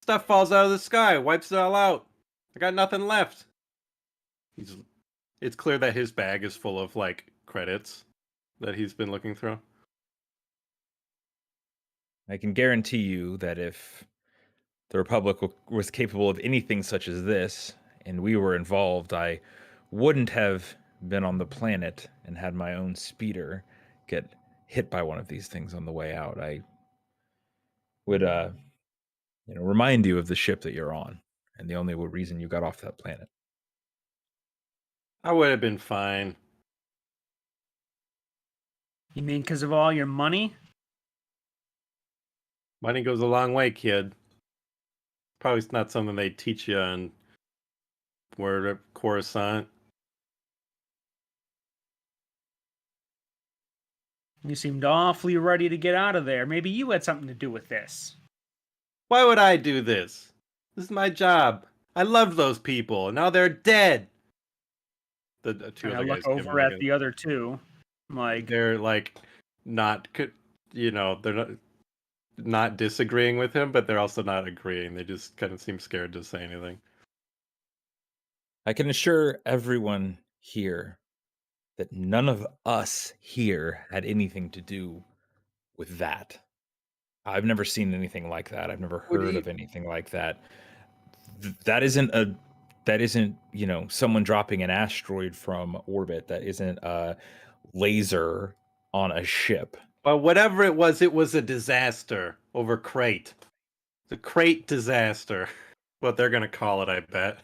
Stuff falls out of the sky, wipes it all out. I got nothing left. It's clear that his bag is full of like credits that he's been looking through. I can guarantee you that if the Republic was capable of anything such as this, and we were involved, I wouldn't have been on the planet and had my own speeder get hit by one of these things on the way out. I would, remind you of the ship that you're on, and the only reason you got off that planet. I would have been fine. You mean because of all your money? Money goes a long way, kid. Probably not something they teach you on word of Coruscant. You seemed awfully ready to get out of there. Maybe you had something to do with this. Why would I do this? This is my job. I loved those people, and now they're dead. The two And I other look guys give him, over like, at the other two. I'm like, they're like not, they're not disagreeing with him, but they're also not agreeing. They just kind of seem scared to say anything. I can assure everyone here that none of us here had anything to do with that. I've never seen anything like that. I've never heard of anything like that. That isn't, someone dropping an asteroid from orbit. That isn't a laser on a ship. But whatever it was a disaster over Crait. The Crait disaster. What they're gonna call it, I bet.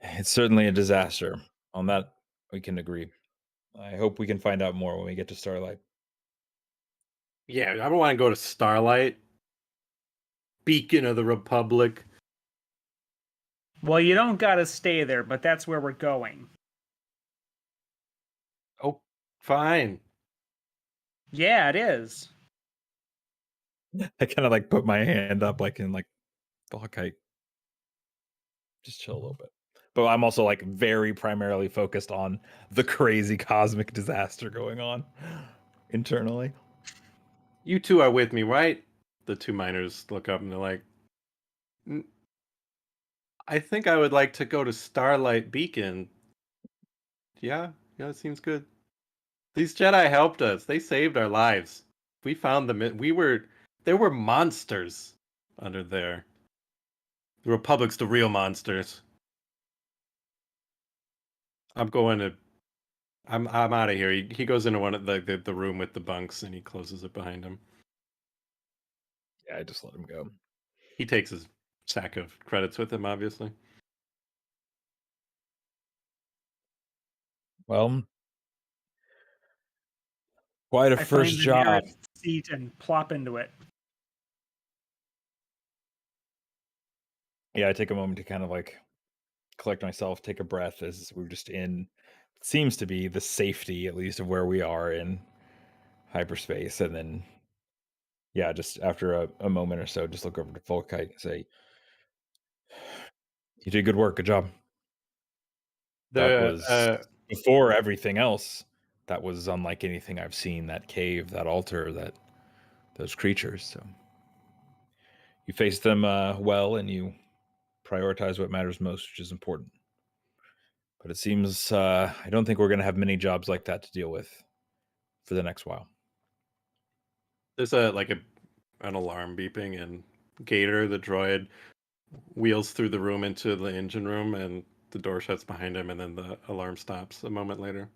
It's certainly a disaster. On that, we can agree. I hope we can find out more when we get to Starlight. Yeah, I don't want to go to Starlight. Beacon of the Republic. well, you don't gotta stay there, but that's where we're going. Oh, fine. Yeah, it is. I kind of like put my hand up, like in like fuck. I just chill a little bit. But I'm also like very primarily focused on the crazy cosmic disaster going on internally. You two are with me, right? The two miners look up and they're like, I think I would like to go to Starlight Beacon. Yeah, it seems good. These Jedi helped us. They saved our lives. We found them. There were monsters under there. The Republic's the real monsters. I'm going to. I'm out of here. He goes into one of the room with the bunks and he closes it behind him. Yeah, I just let him go. He takes his sack of credits with him, obviously. Well, quite a I first find the job. nearest seat and plop into it. Yeah, I take a moment to kind of like collect myself, take a breath as we're just in seems to be the safety, at least, of where we are in hyperspace. And then, yeah, just after a moment or so, just look over to Volkite and say, "You did good work. Good job." That was before everything else. That was unlike anything I've seen. That cave, that altar, those creatures. So you face them well, and you prioritize what matters most, which is important. But it seems I don't think we're going to have many jobs like that to deal with for the next while. There's an alarm beeping, and Gator, the droid, wheels through the room into the engine room, and the door shuts behind him, and then the alarm stops a moment later.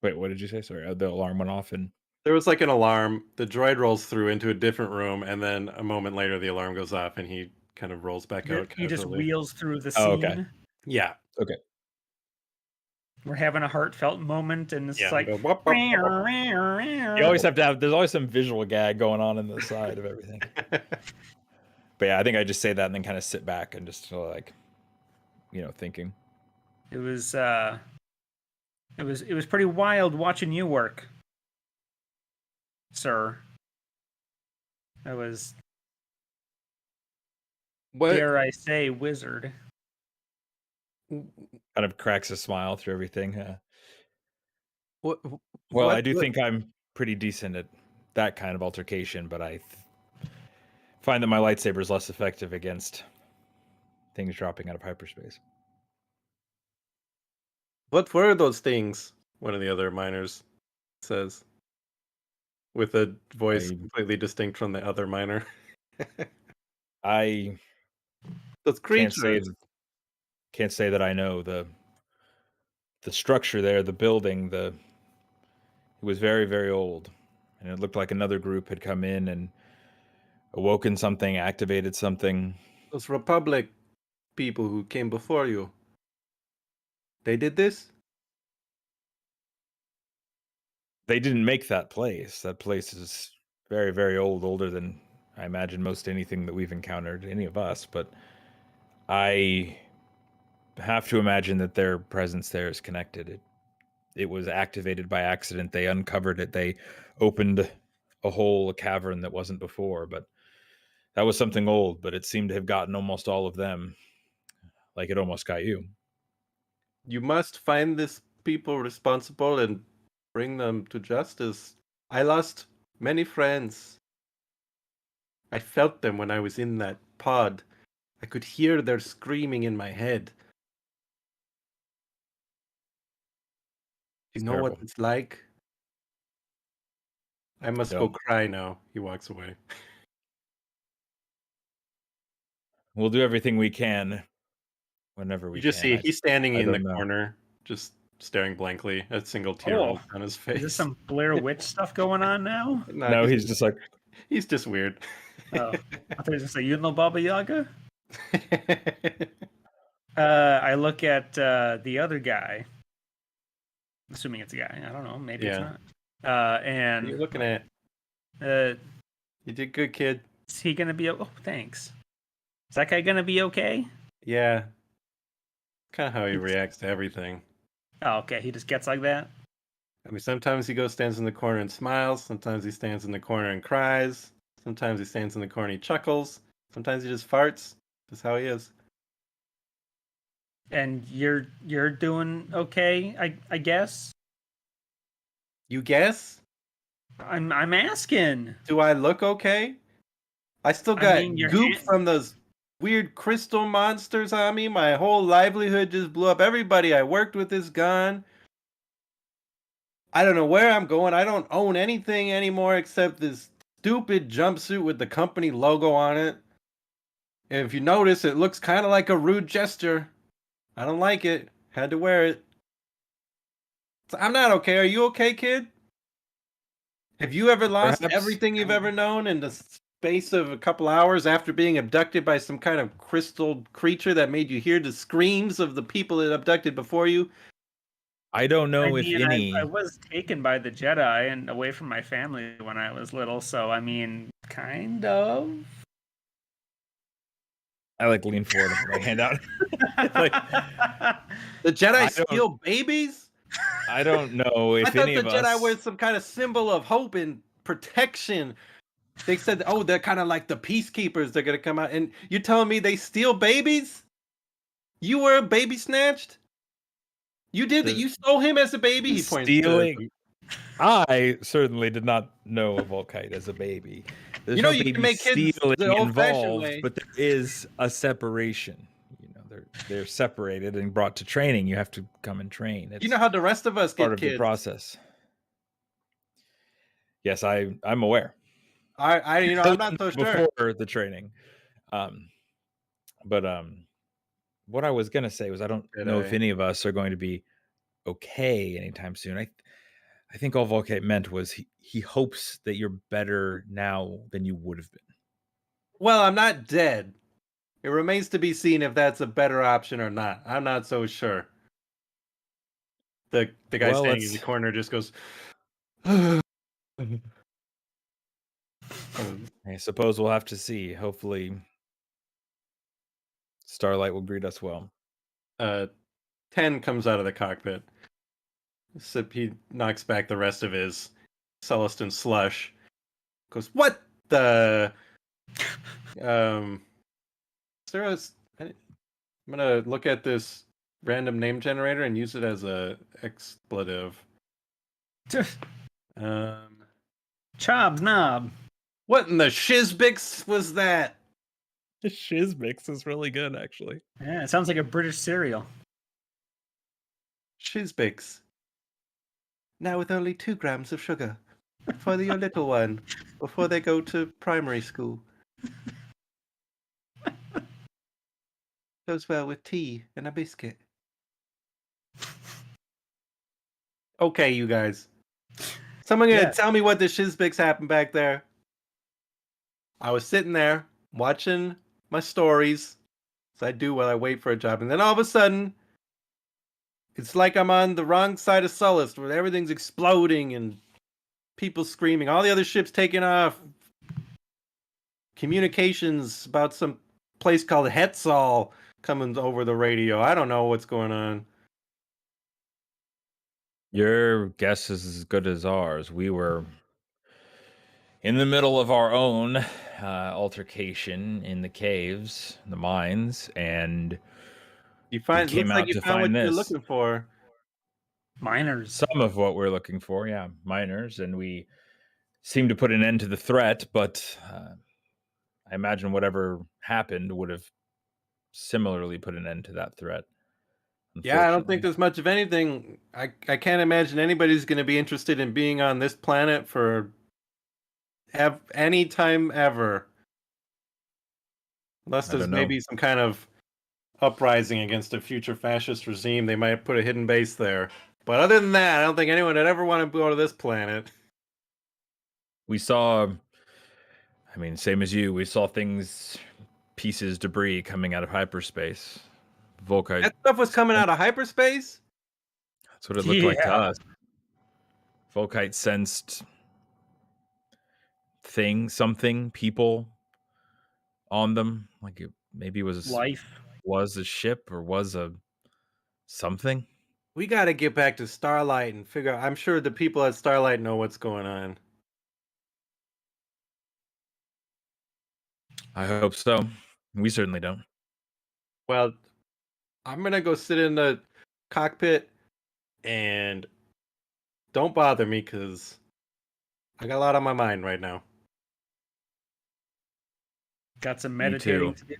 Wait, what did you say? Sorry, the alarm went off, and There was like an alarm. The droid rolls through into a different room, and then a moment later, the alarm goes off, and he kind of rolls back out He just casually. wheels through the Oh, scene. okay. Yeah. Okay. We're having a heartfelt moment, and it's Yeah, like. you go, "Wop, wop, wop, You always have to have. There's always some visual gag going on in the side of everything. But yeah, I think I just say that and then kind of sit back and just like, thinking. It was pretty wild watching you work, sir. I was, What? dare I say, wizard. Kind of cracks a smile through everything. What? Well, I do what- think I'm pretty decent at that kind of altercation, but I find that my lightsaber is less effective against things dropping out of hyperspace. What were those things? One of the other miners says, with a voice I- completely distinct from the other miner. I Those creatures. can't say that I know the structure there, the building, it was very, very old, and it looked like another group had come in and awoken something, activated something. Those Republic people who came before you. They did this? They didn't make that place. That place is very, very old, older than I imagine most anything that we've encountered, any of us. But I have to imagine that their presence there is connected. It was activated by accident. They uncovered it. They opened a hole, a cavern that wasn't before. But that was something old. But it seemed to have gotten almost all of them, like it almost got you. You must find these people responsible and bring them to justice. I lost many friends. I felt them when I was in that pod. I could hear their screaming in my head. You It's know what terrible. it's like? I must go No. cry now. He walks away. We'll do everything we can whenever we You just can. see he's standing I in the don't know. corner, just staring blankly. A single tear Oh, rolls down his face. Is this some Blair Witch stuff going on now? No, he's just like, he's just weird. Oh, I thought you were gonna say, you know Baba Yaga? I look at the other guy. Assuming it's a guy. I don't know. Maybe it's Yeah. not. What are And you looking at? you did good, kid. is he gonna be? Oh, thanks. Is that guy gonna be okay? Yeah. Kind of how he reacts to everything. Oh, okay. He just gets like that. I mean, sometimes he goes, stands in the corner and smiles. Sometimes he stands in the corner and cries. Sometimes he stands in the corner and he chuckles. Sometimes he just farts. That's how he is. And you're doing okay, I guess. You guess? I'm asking. Do I look okay? I still I got mean, your goop hand- from those weird crystal monsters on me. My whole livelihood just blew up. Everybody I worked with is gone. I don't know where I'm going. I don't own anything anymore except this stupid jumpsuit with the company logo on it. And if you notice, it looks kind of like a rude gesture. I don't like it. Had to wear it. So I'm not okay. Are you okay, kid? Have you ever lost Perhaps. everything you've ever known in the space of a couple hours after being abducted by some kind of crystal creature that made you hear the screams of the people that abducted before you? I don't know I if mean, any. I was taken by the Jedi and away from my family when I was little, so I mean, kind of. I like lean forward and put my hand out. Like, The Jedi I don't- steal babies? I don't know I if thought any the of Jedi us. were some kind of symbol of hope and protection. They said, oh, they're kind of like the peacekeepers. They're going to come out. And you're telling me they steal babies? You were baby snatched? You did that? You stole him as a baby? He points Stealing. I certainly did not know a Volkite as a baby. There's You know, no you can baby make kids stealing the old-fashioned involved, way. but there is a separation. You know, they're separated and brought to training. You have to come and train. It's You know how the rest of us part get of the kids. process. Yes, I'm aware. I'm not so sure. Before the training. But what I was gonna say was I don't know if any of us are going to be okay anytime soon. I think all Volkite meant was he hopes that you're better now than you would have been. Well, I'm not dead. It remains to be seen if that's a better option or not. I'm not so sure. The guy standing in the corner just goes. I suppose we'll have to see. Hopefully, Starlight will greet us well. 10 comes out of the cockpit. He knocks back the rest of his Celestin slush. Goes, what the? I'm gonna look at this random name generator and use it as a expletive. Chobs knob. What in the shizbix was that? Shizbix is really good, actually. Yeah, it sounds like a British cereal. Shizbix. Now with only 2 grams of sugar for your little one before they go to primary school. Goes well with tea and a biscuit. Okay, you guys. Someone gonna tell me what the shizbix happened back there. I was sitting there watching my stories, as I do while I wait for a job, and then all of a sudden, it's like I'm on the wrong side of Sullust, where everything's exploding and people screaming, all the other ships taking off. Communications about some place called Hetzal coming over the radio. I don't know what's going on. Your guess is as good as ours. We were in the middle of our own altercation in the caves, the mines, and You find came looks like out you to found what find you're this. looking for. Miners. Some of what we're looking for, yeah, miners, and we seem to put an end to the threat, but I imagine whatever happened would have similarly put an end to that threat. Yeah, I don't think there's much of anything. I can't imagine anybody's going to be interested in being on this planet for any time ever. Unless there's maybe some kind of uprising against a future fascist regime. They might put a hidden base there. But other than that, I don't think anyone would ever want to go to this planet. We saw, I mean, same as you, we saw things, pieces, debris coming out of hyperspace. Volkite. That stuff was coming out of hyperspace? That's what it looked like to us. Volkite sensed something, people on them. Like maybe it was life. Was a ship or was a something. We got to get back to Starlight and figure out. I'm sure the people at Starlight know what's going on. I hope so. We certainly don't. Well, I'm going to go sit in the cockpit and don't bother me because I got a lot on my mind right now. Got some meditating to do.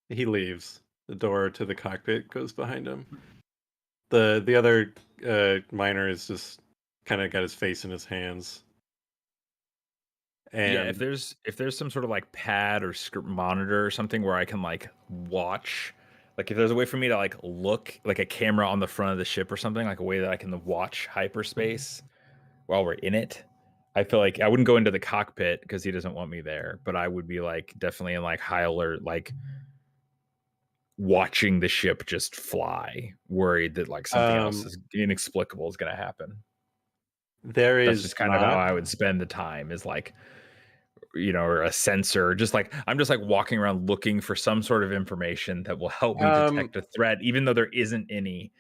He leaves. The door to the cockpit goes behind him. The other miner is just kind of got his face in his hands. And Yeah, if there's some sort of like pad or monitor or something where I can like watch, like if there's a way for me to like look like a camera on the front of the ship or something, like a way that I can watch hyperspace while we're in it, I feel like I wouldn't go into the cockpit because he doesn't want me there, but I would be like definitely in like high alert, like watching the ship just fly, worried that like something else is inexplicable is going to happen. there That's is just kind of how I would spend the time, is like, you know, or a sensor, just like I'm just like walking around looking for some sort of information that will help me detect a threat, even though there isn't any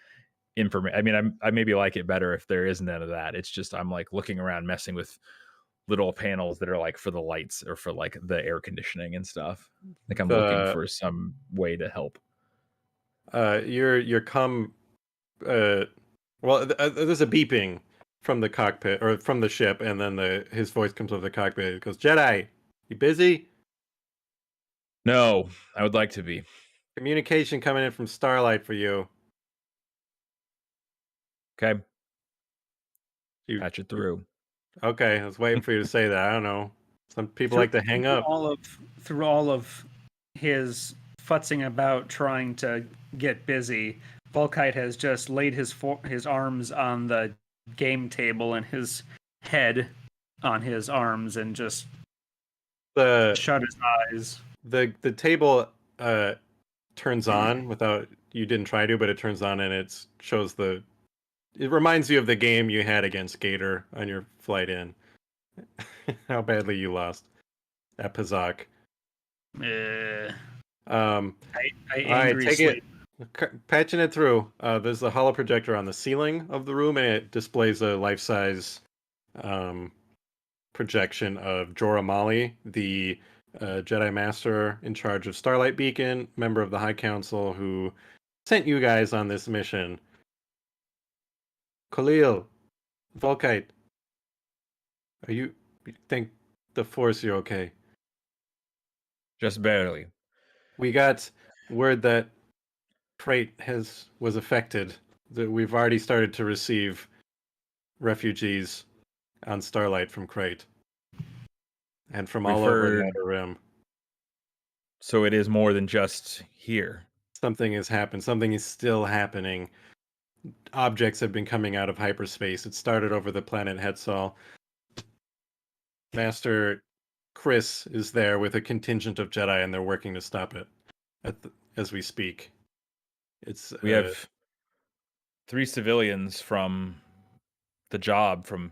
information. I mean, I maybe like it better if there isn't none of that. It's just I'm like looking around messing with little panels that are like for the lights or for like the air conditioning and stuff. Like I'm looking for some way to help. your there's a beeping from the cockpit or from the ship, and then his voice comes over the cockpit. It goes, "Jedi, you busy? No, I would like to be. Communication coming in from Starlight for you." Okay, You, patch it through. okay, I was waiting for you to say that. I don't know. Some people like to hang up. Through all of his futzing about trying to get busy, Volkite has just laid his arms on the game table and his head on his arms and just The shut his eyes. the table turns on without you didn't try to, but it turns on and it shows the. It reminds you of the game you had against Gator on your flight in. How badly you lost at Pazak. I All right, angry take sleep. it. Patching it through. There's a holo projector on the ceiling of the room, and it displays a life-size projection of Jorah Mali, the Jedi Master in charge of Starlight Beacon, member of the High Council, who sent you guys on this mission. Khalil, Volkite, you think the Force you're okay? Just barely. We got word that Crait was affected. That we've already started to receive refugees on Starlight from Crait and from We've all over the heard, Outer Rim. so it is more than just here. Something has happened. Something is still happening. Objects have been coming out of hyperspace. It started over the planet Hetzal. Master Chris is there with a contingent of Jedi, and they're working to stop it as we speak. We have 3 civilians from the job, from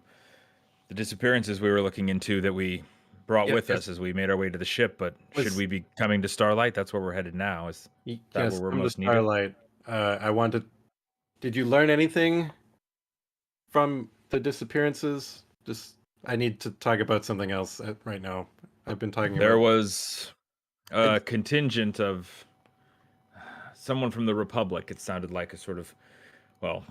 the disappearances we were looking into, that we brought with us as we made our way to the ship. But should we be coming to Starlight? That's where we're headed now. Is that where we're come most to needed? Starlight. I wanted. Did you learn anything from the disappearances? I need to talk about something else right now. I've been talking There about. was a contingent of someone from the Republic. It sounded like a sort of, well,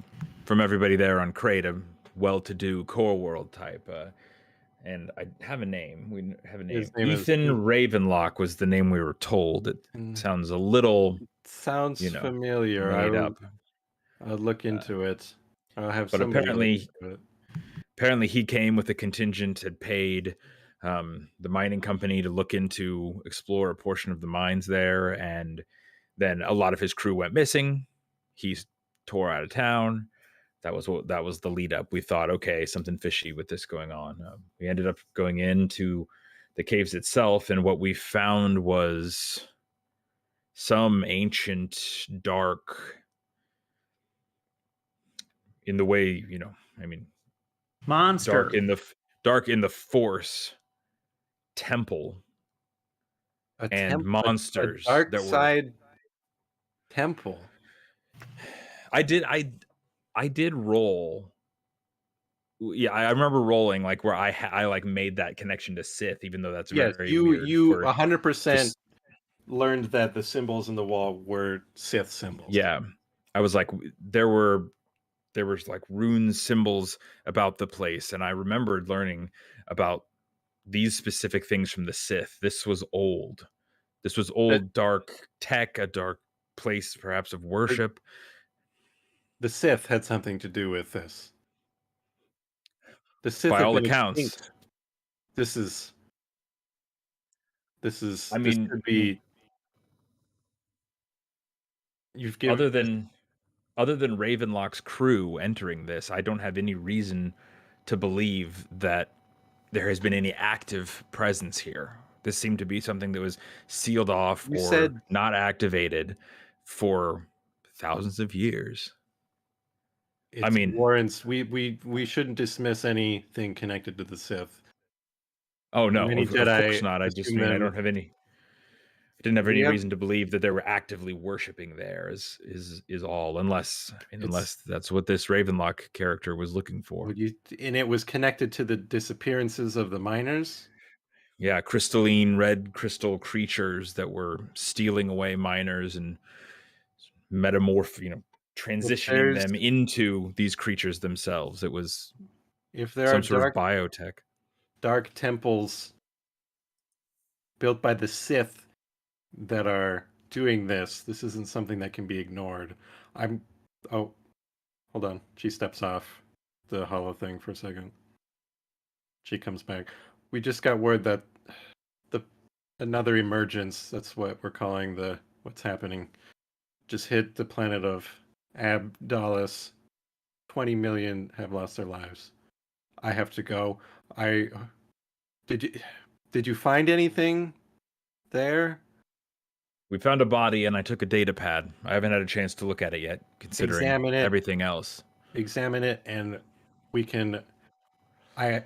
from everybody there on Crait, a well-to-do core world type. And I have a name. We have a name. His name is Ethan Ravenlock was the name we were told. It sounds a little, sounds familiar. made up. I'll look into it. I'll have But somebody look into it. apparently he came with a contingent, had paid the mining company to look into, explore a portion of the mines there, and then a lot of his crew went missing. He tore out of town. That was the lead up. We thought, okay, something fishy with this going on. We ended up going into the caves itself, and what we found was some ancient, dark, in the way, I mean, Monster. dark in the Force temple, and monsters a dark that were. side temple. I did roll. Yeah, I remember rolling like where I like made that connection to Sith, even though that's very weird. You 100% learned that the symbols in the wall were Sith symbols. Yeah, I was like, there was like rune symbols about the place, and I remembered learning about these specific things from the Sith. This was old, dark tech, a dark place perhaps of worship. The Sith had something to do with this. The Sith, by have all been accounts, extinct. This is This is. I This mean, could be. You've given. other than Ravenlock's crew entering this, I don't have any reason to believe that there has been any active presence here. This seemed to be something that was sealed off You or said- not activated for thousands of years. It I mean- warrants. We shouldn't dismiss anything connected to the Sith. Oh no, Many of Jedi course not. I just assume mean I them- don't have any. I didn't have We any have- reason to believe that they were actively worshiping there. Is all, unless unless that's what this Ravenlock character was looking for. And it was connected to the disappearances of the miners. Yeah, crystalline red crystal creatures that were stealing away miners and transitioning there's- them into these creatures themselves. It was If there some are sort of biotech. dark temples built by the Sith that are doing this isn't something that can be ignored. Oh, hold on. She steps off the hollow thing for a second. She comes back. We just got word that another emergence, that's what we're calling what's happening, just hit the planet of Abdalis. 20 million have lost their lives. I have to go. Did you find anything there? We found a body and I took a data pad. I haven't had a chance to look at it yet, considering Examine it. everything else. Examine it, and we can. I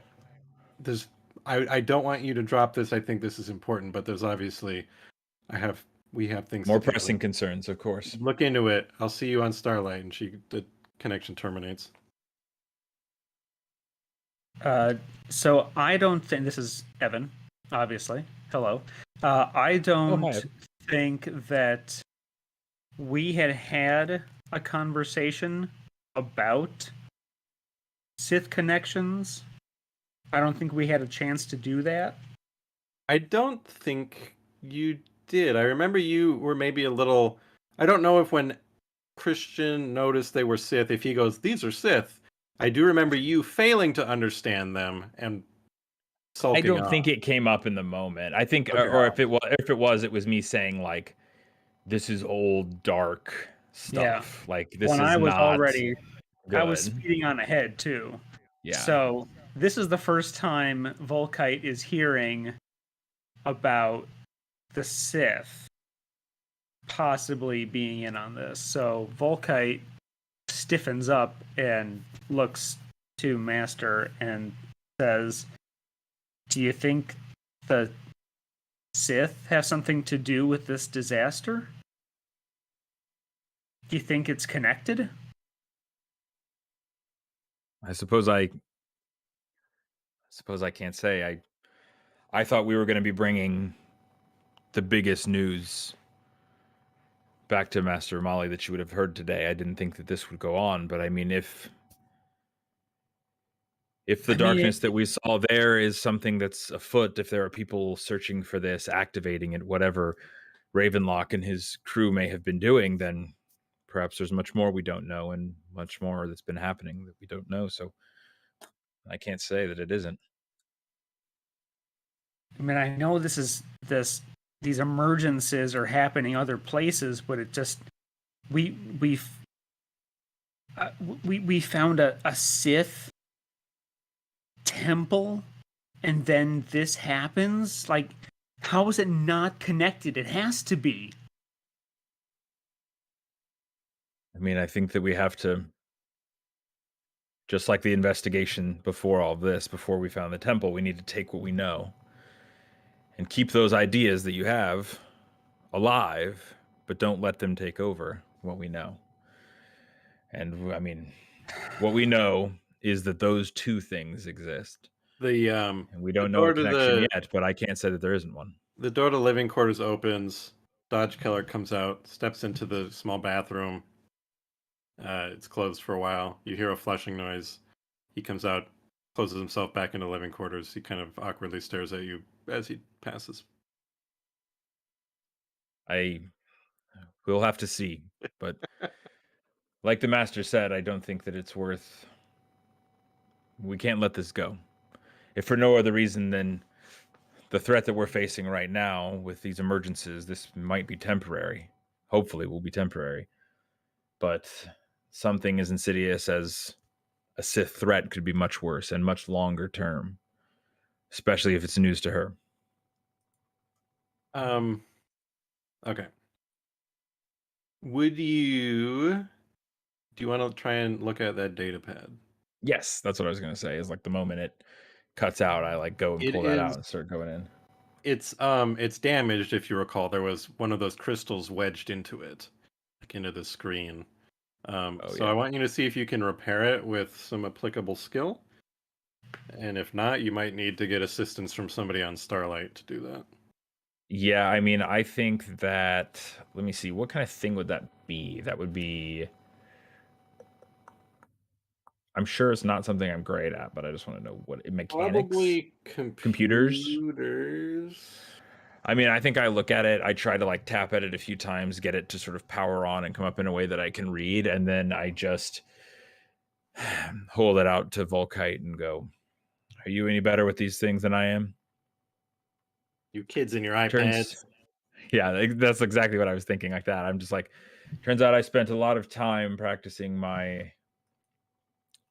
don't want you to drop this. I think this is important, but there's obviously we have things More to deal pressing with. concerns, of course. Look into it. I'll see you on Starlight, and the connection terminates. So I don't think this is Evan, obviously. Hello. I don't hi. think that we had a conversation about Sith connections. I don't think we had a chance to do that. I don't think you did. I remember you were maybe a little. I don't know if when Christian noticed they were Sith, if he goes, "These are Sith." I do remember you failing to understand them and I sulking don't off. think it came up in the moment. I think, Okay. or if it was, it was me saying like, "This is old dark stuff." Like this When is I was not already, good. I was speeding on ahead too. Yeah. So this is the first time Volkite is hearing about the Sith possibly being in on this. So Volkite stiffens up and looks to Master and says, "Do you think the Sith have something to do with this disaster? Do you think it's connected?" I suppose I can't say. I thought we were going to be bringing the biggest news back to Master Molly that you would have heard today. I didn't think that this would go on, but I mean, if the darkness that we saw there is something that's afoot, if there are people searching for this, activating it, whatever Ravenlock and his crew may have been doing, then perhaps there's much more we don't know and much more that's been happening that we don't know. So I can't say that it isn't. I mean, I know these emergences are happening other places, but it just we found a Sith temple, and then this happens. Like, how is it not connected? It has to be. I mean, I think that we have to, just like the investigation before all of this, before we found the temple, we need to take what we know and keep those ideas that you have alive, but don't let them take over what we know. And I mean, what we know is that those two things exist. And we don't know a connection yet, but I can't say that there isn't one. The door to living quarters opens. Dodge Killer comes out, steps into the small bathroom. It's closed for a while. You hear a flushing noise. He comes out, closes himself back into living quarters. He kind of awkwardly stares at you as he passes. We'll have to see, but like the master said, I don't think that it's worth. We can't let this go. If for no other reason than the threat that we're facing right now with these emergencies, this might be temporary. Hopefully, will be temporary. But something as insidious as a Sith threat could be much worse and much longer term, especially if it's news to her. Okay. Do you want to try and look at that data pad? Yes, that's what I was going to say. Is like the moment it cuts out, I like go and It pull that out is- and start going in. It's damaged, if you recall. There was one of those crystals wedged into it, like into the screen. So yeah. I want you to see if you can repair it with some applicable skill. And if not, you might need to get assistance from somebody on Starlight to do that. Yeah, I mean, I think that. Let me see. What kind of thing would that be? That would be. I'm sure it's not something I'm great at, but I just want to know what mechanics. Probably computers. I mean, I think I look at it, I try to like tap at it a few times, get it to sort of power on and come up in a way that I can read, and then I just hold it out to Volkite and go, "Are you any better with these things than I am?" You kids and your iPads. Yeah, that's exactly what I was thinking, like that. I'm just like, turns out I spent a lot of time practicing my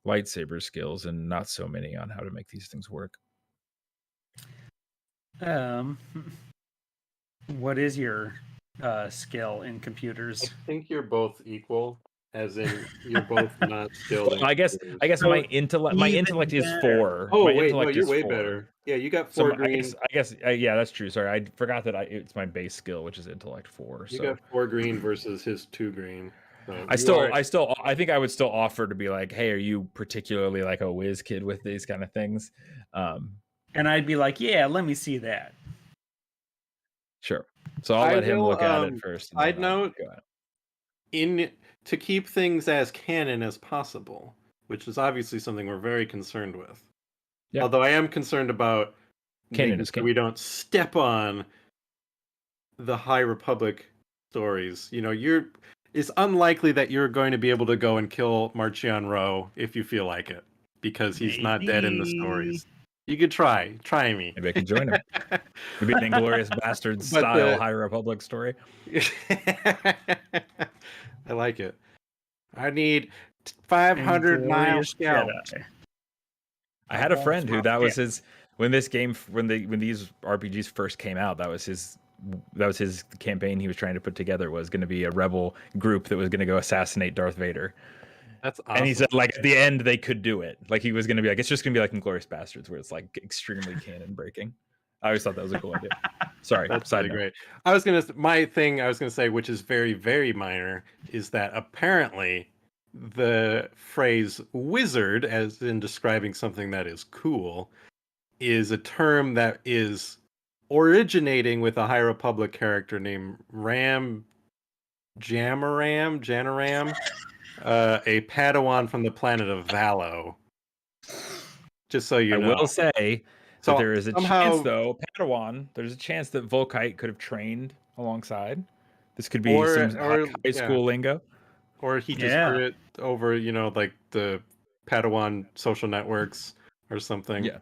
lightsaber skills and not so many on how to make these things work. What is your skill in computers? I think you're both equal, as in you're both not skilled. Well, I guess So my intellect is better. 4. Oh My wait, no, intellect you're is way 4. better. Yeah, you got So 4 I green. guess yeah, that's true. Sorry, I forgot that it's my base skill, which is intellect 4. You So got 4 green versus his 2 green. So I think I would still offer to be like, hey, are you particularly like a whiz kid with these kind of things? And I'd be like, yeah, let me see that. Sure. So I'll let him look at it first. Side note, to keep things as canon as possible, which is obviously something we're very concerned with. Yeah. Although I am concerned about canon is canon. We don't step on the High Republic stories. You know, it's unlikely that you're going to be able to go and kill Marchion Ro if you feel like it, because he's not dead in the stories. You could try me. Maybe I could join him. Maybe an Inglorious Bastards style High Republic story. I like it. I need 500 Nile scouts. I had a friend who that was his when these RPGs first came out. That was his campaign he was trying to put together, was going to be a rebel group that was going to go assassinate Darth Vader. That's awesome. And he said, like, at the end they could do it. Like, he was going to be like, it's just going to be like Inglorious Bastards, where it's like extremely canon breaking. I always thought that was a cool idea. Sorry, that's really great. My thing I was gonna say, which is very, very minor, is that apparently the phrase wizard, as in describing something that is cool, is a term that is originating with a High Republic character named Janaram, a Padawan from the planet of Valo. Just so you know. I will say that there is a chance, though, Padawan, there's a chance that Volkite could have trained alongside. This could be some high school lingo. Or he just heard it over, like the Padawan social networks or something. Yeah.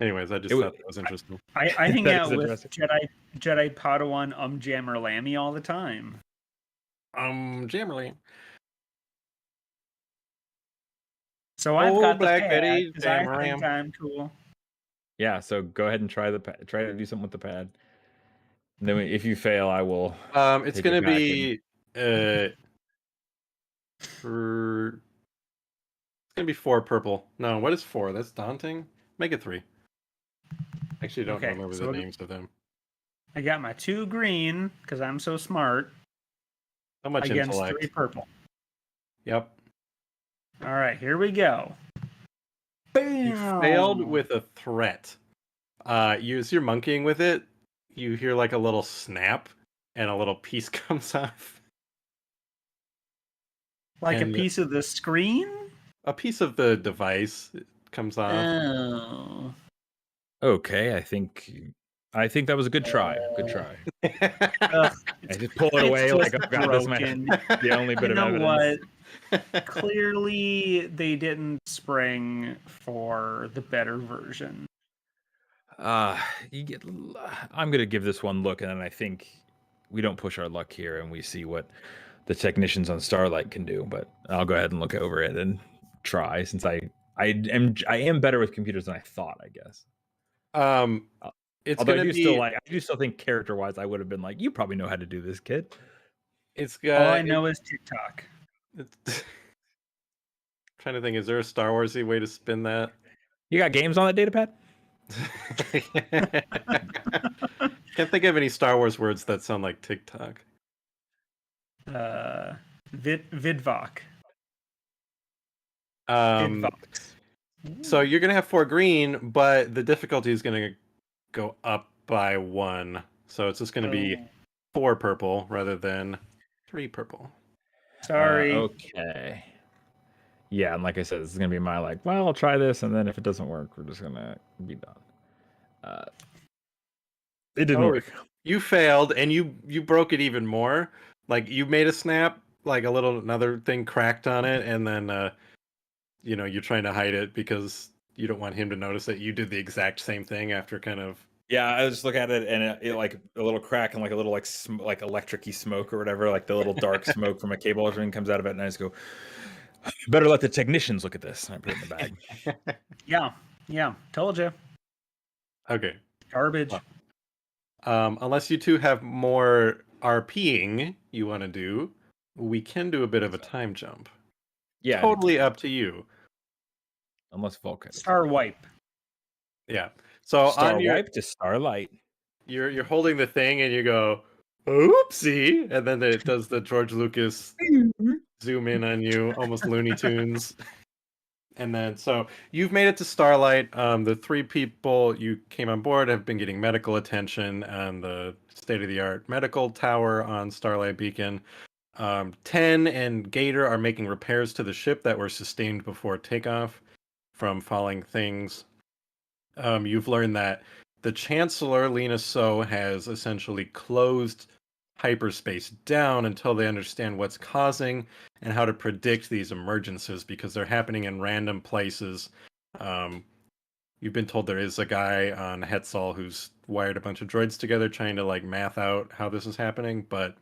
Anyways, I just thought that was interesting. I hang out with Jedi Padawan Jammer Lammy all the time. Jammerly. So I've got Blackberry the pad, I think I'm cool. Yeah, so go ahead and try to do something with the pad. And then if you fail, I will. It's gonna be it's gonna be 4 purple. No, what is 4? That's daunting. Make it 3. Actually, don't remember the names of them. I got my 2 green because I'm so smart. How much against intellect? 3 purple. Yep. All right, here we go. Bam! You failed with a threat. As you're monkeying with it, you hear like a little snap, and a little piece comes off. Like a piece of the screen? A piece of the device comes off. Oh. Okay, I think that was a good try. Good try. I just pull it away like I've got this the only bit of evidence. What? Clearly, they didn't spring for the better version. You get. I'm gonna give this one look, and then I think we don't push our luck here, and we see what the technicians on Starlight can do. But I'll go ahead and look over it and try, since I am better with computers than I thought, I guess. Uh, It's Although gonna I do still think character wise, I would have been like, you probably know how to do this, kid. it's All I know is TikTok. it's trying to think, is there a Star Warsy way to spin that? You got games on that data pad? Can't think of any Star Wars words that sound like TikTok. Vidvoc. Um, Vidvox. so you're gonna have 4 green, but the difficulty is gonna go up by 1. So it's just gonna be Oh. 4 purple rather than 3 purple. Sorry. Okay. Yeah, and like I said, this is gonna be my well, I'll try this, and then if it doesn't work, we're just gonna be done. It didn't work. You failed, and you broke it even more. Like, you made a snap, like another thing cracked on it, and then you're trying to hide it because you don't want him to notice that you did the exact same thing after kind of. Yeah, I just look at it, and it like a little crack and like a little like electric-y smoke or whatever, like the little dark smoke from a cable or something comes out of it, and I just go, better let the technicians look at this. And I put it in the bag. Yeah. Told you. Okay. Garbage. Unless you two have more RPing you want to do, we can do a bit of a time jump. Yeah, Totally up to you. Unless Vulcan. Star wipe. Yeah. So Star on your, wipe to Starlight. you're holding the thing and you go, oopsie, and then it does the George Lucas zoom in on you, almost Looney Tunes. And then, so you've made it to Starlight. The 3 people you came on board have been getting medical attention on the state-of-the-art medical tower on Starlight Beacon. 10 and Gator are making repairs to the ship that were sustained before takeoff from falling things. You've learned that the Chancellor, Lena So, has essentially closed hyperspace down until they understand what's causing and how to predict these emergencies, because they're happening in random places. You've been told there is a guy on Hetzal who's wired a bunch of droids together trying to math out how this is happening, but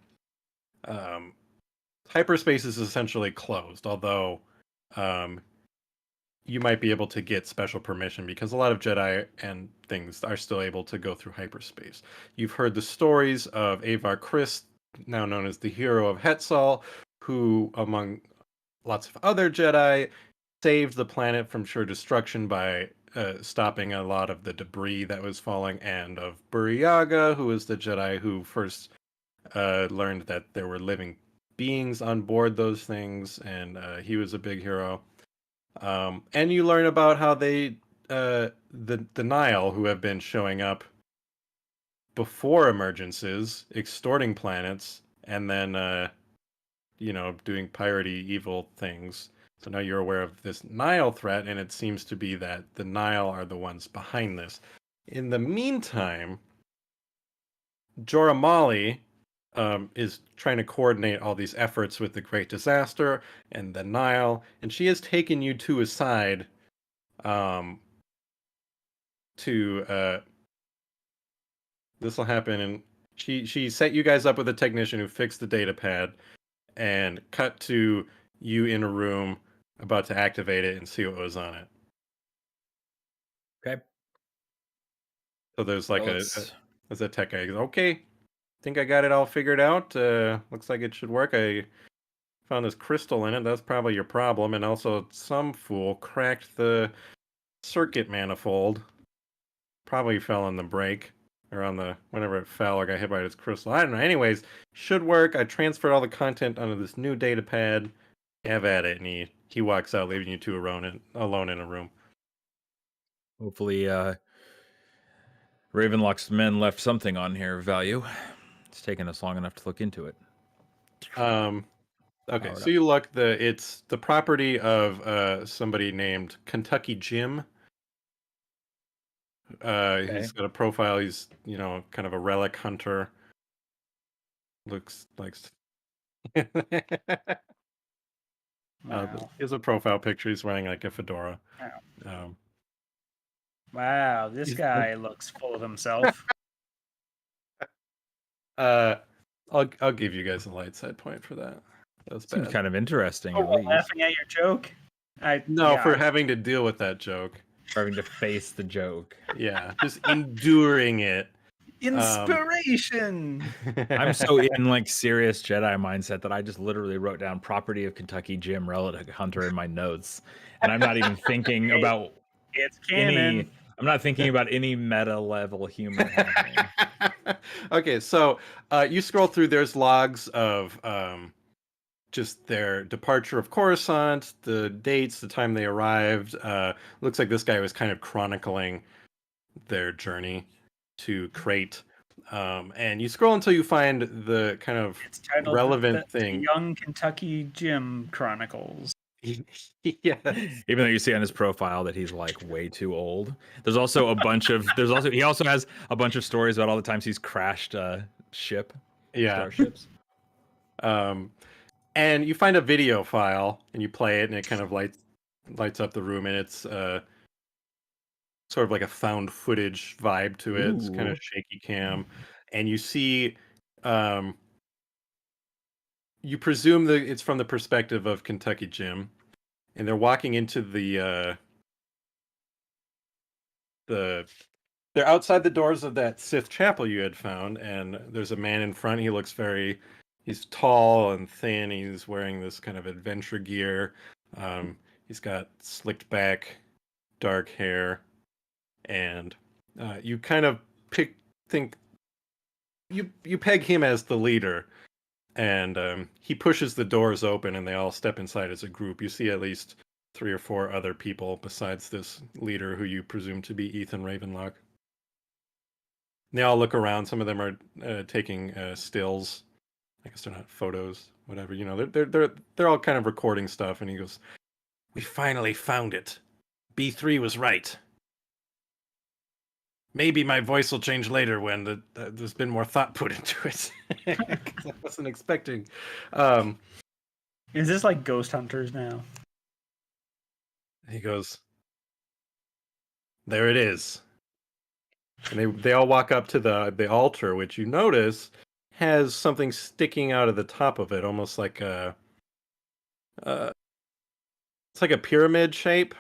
hyperspace is essentially closed, although you might be able to get special permission because a lot of Jedi and things are still able to go through hyperspace. You've heard the stories of Avar Kriss, now known as the hero of Hetzal, who, among lots of other Jedi, saved the planet from sure destruction by stopping a lot of the debris that was falling, and of Buriaga, who is the Jedi who first learned that there were living beings on board those things, and he was a big hero. And you learn about how they, the Nile, who have been showing up before emergencies, extorting planets, and then, doing piratey evil things. So now you're aware of this Nile threat, and it seems to be that the Nile are the ones behind this. In the meantime, Jorah Mali is trying to coordinate all these efforts with the Great Disaster and the Nile, and she has taken you two aside to this will happen, and she set you guys up with a technician who fixed the data pad, and cut to you in a room about to activate it and see what was on it. Okay. So there's there's a tech guy. He goes, okay, think I got it all figured out. Looks like it should work. I found this crystal in it. That's probably your problem. And also, some fool cracked the circuit manifold. Probably fell on the break or on the whenever it fell or got hit by this crystal. I don't know. Anyways, should work. I transferred all the content onto this new data pad. Have at it. And he walks out, leaving you two alone in a room. Hopefully, Ravenlock's men left something on here of value. It's taken us long enough to look into it. Okay, so you look, it's the property of somebody named Kentucky Jim. He's got a profile. He's kind of a relic hunter. Looks like Wow. he has a profile picture. He's wearing like a fedora. Wow. Wow, this He's guy looks full of himself. I'll give you guys a light side point for that. That was Seems bad. kind of interesting, Oh, at what, least. laughing at your joke? For having to deal with that joke. Having to face the joke. Yeah, just enduring it. Inspiration. I'm so in like serious Jedi mindset that I just literally wrote down property of Kentucky Jim Relic Hunter in my notes, and I'm not even thinking about It's canon. I'm not thinking about any meta level humor happening. Okay, so you scroll through. There's logs of just their departure of Coruscant, the dates, the time they arrived. Looks like this guy was kind of chronicling their journey to Crait. And you scroll until you find the kind of It's titled relevant the thing. Young Kentucky Jim Chronicles. Yes. Even though you see on his profile that he's like way too old. There's also he also has a bunch of stories about all the times he's crashed starships. And you find a video file and you play it, and it kind of lights up the room, and it's sort of like a found footage vibe to it. It's kind of Ooh. shaky cam, and you see you presume that it's from the perspective of Kentucky Jim, and they're walking into the they're outside the doors of that Sith chapel you had found, and there's a man in front. He's tall and thin. He's wearing this kind of adventure gear. He's got slicked back, dark hair, and you kind of think you peg him as the leader. And he pushes the doors open, and they all step inside as a group. You see at least 3 or 4 other people besides this leader, who you presume to be Ethan Ravenlock. They all look around. Some of them are taking stills. I guess they're not photos, whatever. You know, they're all kind of recording stuff. And he goes, "We finally found it. B3 was right. Maybe my voice will change later when there's been more thought put into it." 'Cause I wasn't expecting. Is this like Ghost Hunters now? He goes, "There it is." And they all walk up to the altar, which you notice has something sticking out of the top of it, almost like it's like a pyramid shape.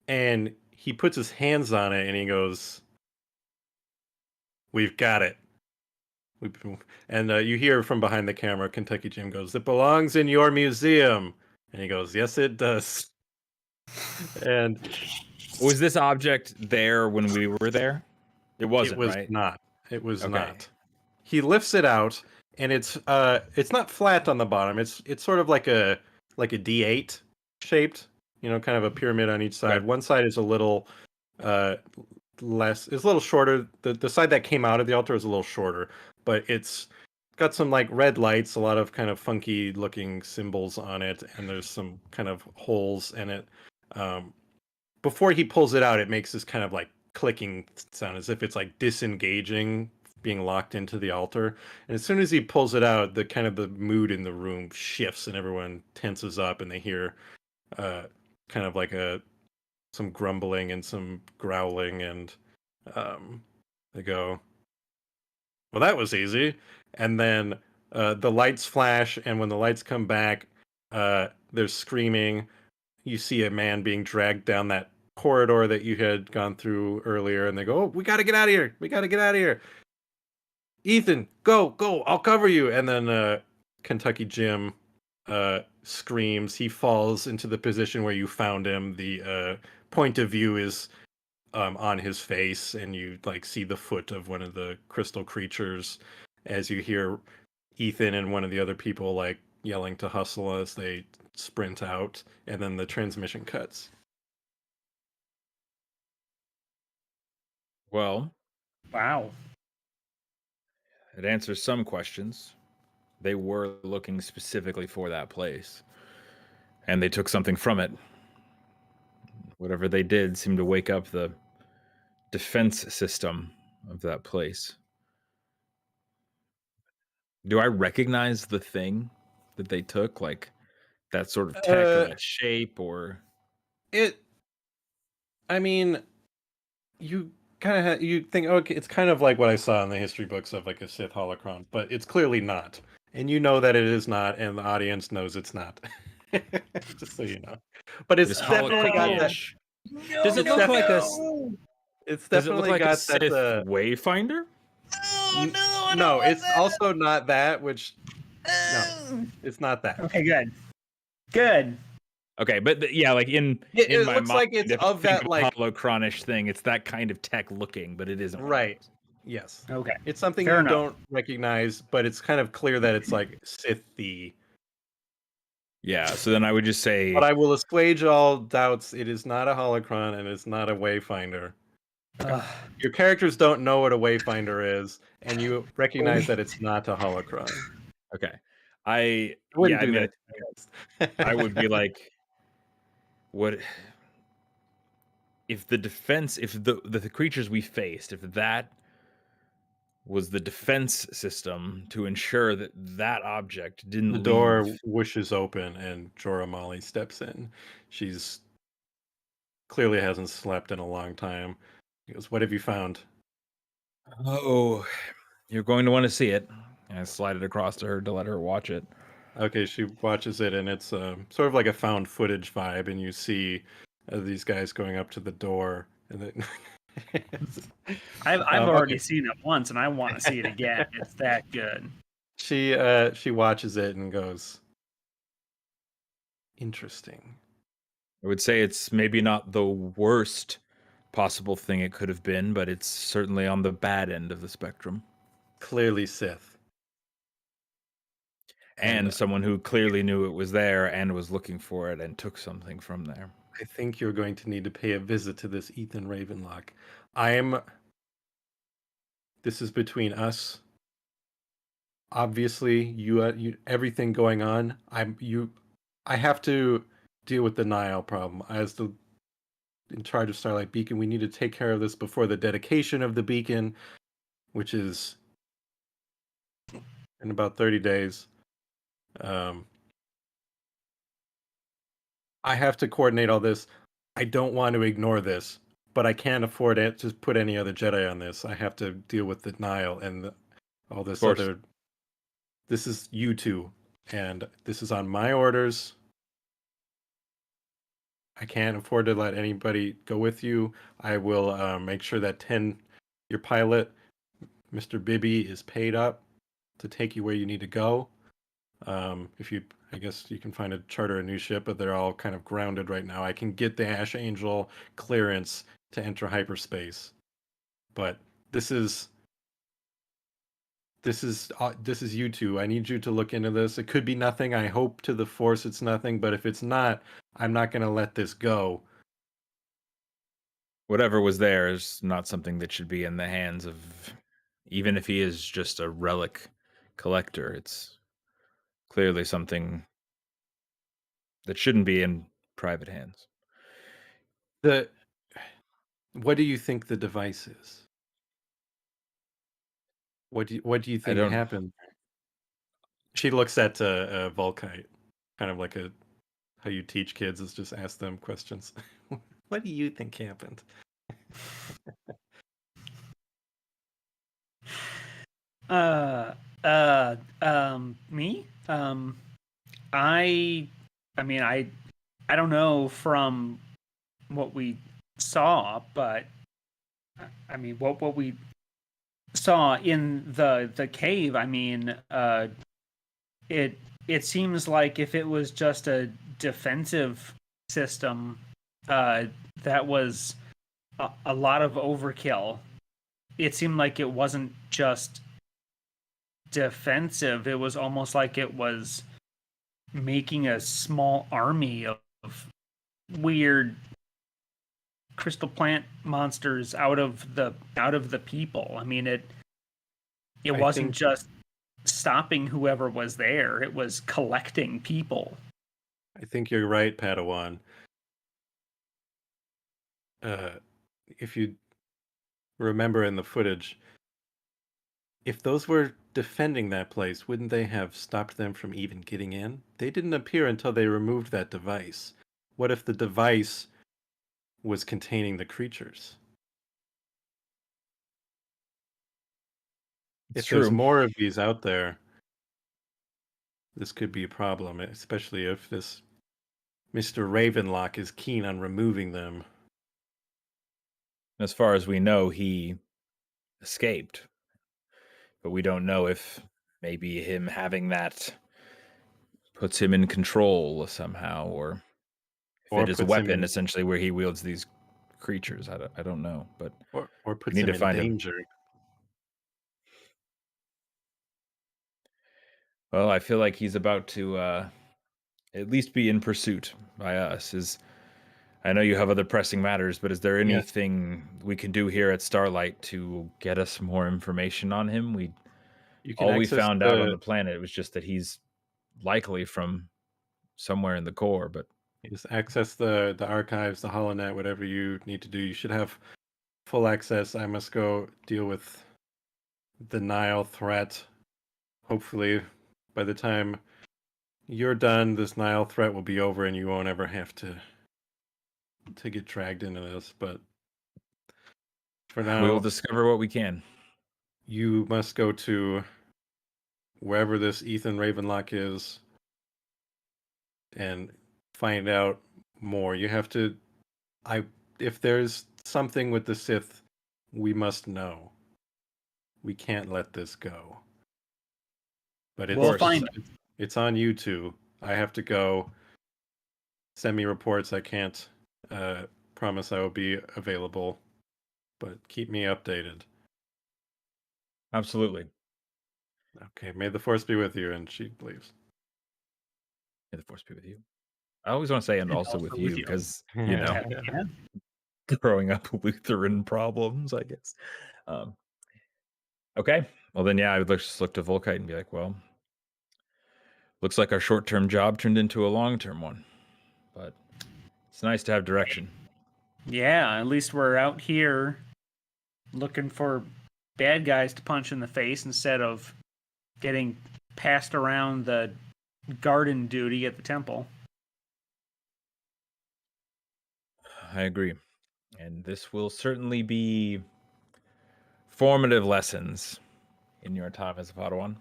And he puts his hands on it and he goes, "We've got it." And you hear from behind the camera, Kentucky Jim goes, "It belongs in your museum." And he goes, "Yes, it does." And Was this object there when we were there? It wasn't, it was right? not. It was Okay. not. He lifts it out, and it's not flat on the bottom. It's sort of like a D8 shaped, kind of a pyramid on each side. Okay. One side is a little less, it's a little shorter. The side that came out of the altar is a little shorter, but it's got some like red lights, a lot of kind of funky looking symbols on it, and there's some kind of holes in it. Before he pulls it out, it makes this kind of like clicking sound, as if it's like disengaging, being locked into the altar. And as soon as he pulls it out, the mood in the room shifts, and everyone tenses up, and they hear kind of like some grumbling and some growling, and they go, "Well, that was easy." And then the lights flash, and when the lights come back, there's screaming. You see a man being dragged down that corridor that you had gone through earlier, and they go, "Oh, we got to get out of here. We got to get out of here. Ethan, go, I'll cover you." And then Kentucky Jim screams. He falls into the position where you found him. The point of view is on his face, and you like see the foot of one of the crystal creatures, as you hear Ethan and one of the other people like yelling to hustle as they sprint out, and then the transmission cuts. Well, Wow. it answers some questions. They were looking specifically for that place, and they took something from it. Whatever they did seemed to wake up the defense system of that place. Do I recognize the thing that they took, like that sort of tech or that shape, or It I mean, you kind of you think, okay, it's kind of like what I saw in the history books of like a Sith holocron, but it's clearly not, and you know that it is not, and the audience knows it's not. Just so you know, but it's This definitely got that. holocron-ish. Does it It's look like a? It's Does it look definitely like a got Sith that. Wayfinder? No, it's also not that. Which no, it's not that. Okay, good. Good. Okay, but yeah, like in It my looks mind, like it's if I of think that like holocronish thing, it's that kind of tech looking, but it isn't. one of right. those. Yes, Okay. it's something Fair you enough. don't recognize, but it's kind of clear that it's like Sith-y. Yeah, so then I would just say But I will assuage all doubts. It is not a holocron, and it's not a wayfinder. Your characters don't know what a wayfinder is, and you recognize that it's not a holocron. okay. I wouldn't do mean, that. I would be like, what if the defense, if the creatures we faced, if that was the defense system to ensure that that object didn't The door leave. whooshes open, and Jorah Molly steps in. She's clearly hasn't slept in a long time. He goes, "What have you found?" Oh, you're going to want to see it. And I slide it across to her to let her watch it. Okay, she watches it, and it's sort of like a found footage vibe, and you see these guys going up to the door, and then I've okay. already seen it once, and I want to see it again. It's that good. She watches it and goes, "Interesting." I would say it's maybe not the worst possible thing it could have been, but it's certainly on the bad end of the spectrum. Clearly Sith. And someone who clearly knew it was there and was looking for it and took something from there. I think you're going to need to pay a visit to this Ethan Ravenlock. This is between us. Obviously, you everything going on. I have to deal with the Nile problem. As the in charge of Starlight Beacon, we need to take care of this before the dedication of the beacon, which is in about 30 days. I have to coordinate all this. I don't want to ignore this, but I can't afford it to put any other Jedi on this. I have to deal with the Nile and all this other. This is you two, and this is on my orders. I can't afford to let anybody go with you. I will make sure that your pilot, Mr. Bibby, is paid up to take you where you need to go. I guess you can charter a new ship, but they're all kind of grounded right now. I can get the Ash Angel clearance to enter hyperspace, but this is you two. I need you to look into this. It could be nothing. I hope to the Force it's nothing, but if it's not, I'm not going to let this go. Whatever was there is not something that should be in the hands of, even if he is just a relic collector. It's clearly something that shouldn't be in private hands. What do you think the device is? What do you think happened? She looks at Volkite, kind of like how you teach kids is just ask them questions. What do you think happened? Me? I mean, I don't know from what we saw, but I mean, what we saw in the cave, I mean, it seems like if it was just a defensive system, that was a lot of overkill. It seemed like it wasn't just defensive. It was almost like it was making a small army of weird crystal plant monsters out of the people. I mean, it wasn't just stopping whoever was there. It was collecting people. I think you're right, Padawan. If you remember in the footage, if those were defending that place, wouldn't they have stopped them from even getting in? They didn't appear until they removed that device. What if the device was containing the creatures. It's If there's true. more of these out there, this could be a problem, especially if this Mr. Ravenlock is keen on removing them. As far as we know, he escaped, but we don't know if maybe him having that puts him in control somehow, or if Or it is a puts him weapon in essentially where he wields these creatures. I don't know, but or we puts need him to in find him. danger. Well, I feel like he's about to at least be in pursuit by us. I know you have other pressing matters, but is there Yes. anything we can do here at Starlight to get us more information on him? You can All we access found out on the planet was just that he's likely from somewhere in the core, but just access the archives, the holonet, whatever you need to do. You should have full access. I must go deal with the Nile threat. Hopefully, by the time you're done, this Nile threat will be over, and you won't ever have to get dragged into this. But for we will now, discover what we can. you must go to wherever this Ethan Ravenlock is and find out more. You have to if there's something with the Sith, we must know. We can't let this go. But We'll find it's on you two. I have to go. Send me reports. I can't promise I will be available, but keep me updated. Absolutely. Okay, may the force be with you, and she leaves. May the force be with you. I always want to say, and And also with you, because, you know, Yeah. growing up Lutheran problems, I guess. Okay. Well, then, yeah, I would just look to Volkite and be like, well, looks like our short-term job turned into a long-term one. But it's nice to have direction. Yeah, at least we're out here looking for bad guys to punch in the face instead of getting passed around the garden duty at the temple. I agree. And this will certainly be formative lessons in your time as a Padawan.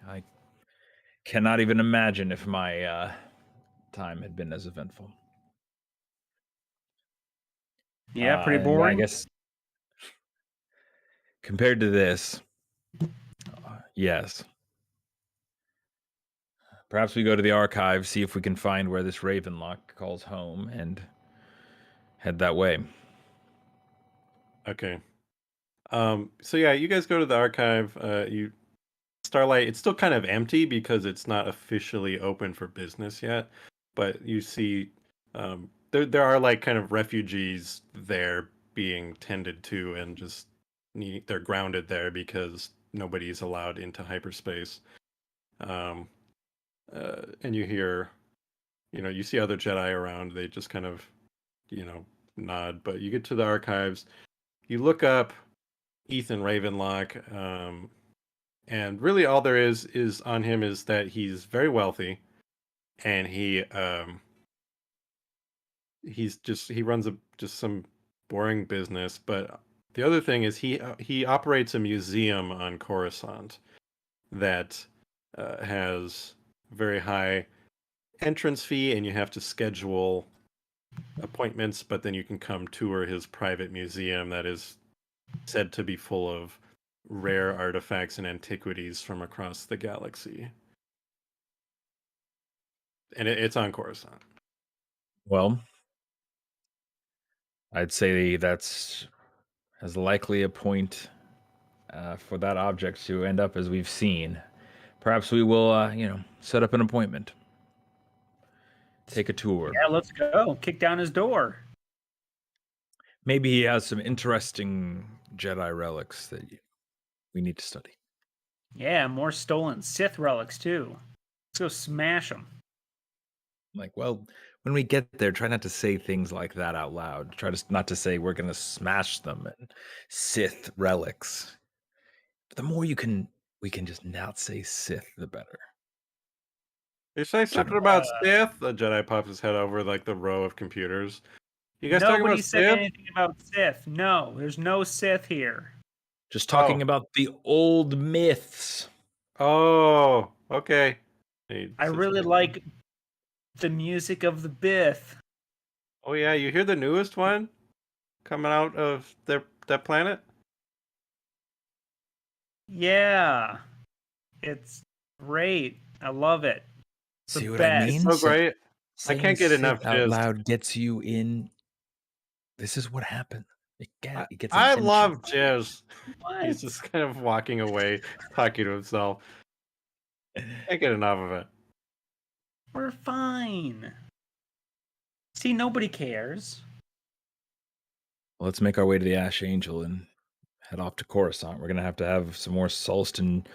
I cannot even imagine if my time had been as eventful. Yeah, pretty And boring. I guess compared to this, yes. Perhaps we go to the archive, see if we can find where this Ravenlock calls home, and head that way. Okay. So yeah, you guys go to the archive. Starlight. It's still kind of empty because it's not officially open for business yet. But you see, there are like kind of refugees there being tended to, and just they're grounded there because nobody's allowed into hyperspace. And you hear, you see other Jedi around. They just kind of, nod. But you get to the archives. You look up Ethan Ravenlock, and really all there is on him is that he's very wealthy, and he runs just some boring business. But the other thing is he operates a museum on Coruscant that has very high entrance fee, and you have to schedule appointments, but then you can come tour his private museum that is said to be full of rare artifacts and antiquities from across the galaxy. And it's on Coruscant. Well, I'd say that's as likely a point for that object to end up as we've seen. Perhaps we will, set up an appointment. Take a tour. Yeah, let's go. Kick down his door. Maybe he has some interesting Jedi relics that we need to study. Yeah, more stolen Sith relics too. Let's go smash them. Like, well, when we get there, try not to say things like that out loud. Try not to say we're going to smash them and Sith relics. But the more we can just not say Sith, the better. They say something about Sith. The Jedi pops his head over like the row of computers. You guys talking Nobody about said Sith? anything about Sith. No, there's no Sith here. Just talking Oh. about the old myths. Oh, okay. Hey, I Sith really Lord. like the music of the Bith. Oh yeah, you hear the newest one coming out of that planet? Yeah, it's great. I love it. The See what best. I It's mean? so great. Saying can't get Sith enough out jizz. loud gets you in. This is what happened. It gets I attention. love Jizz. What? He's just kind of walking away, talking to himself. Can't get enough of it. We're fine. See, nobody cares. Let's make our way to the Ash Angel and head off to Coruscant. We're gonna have some more Sulston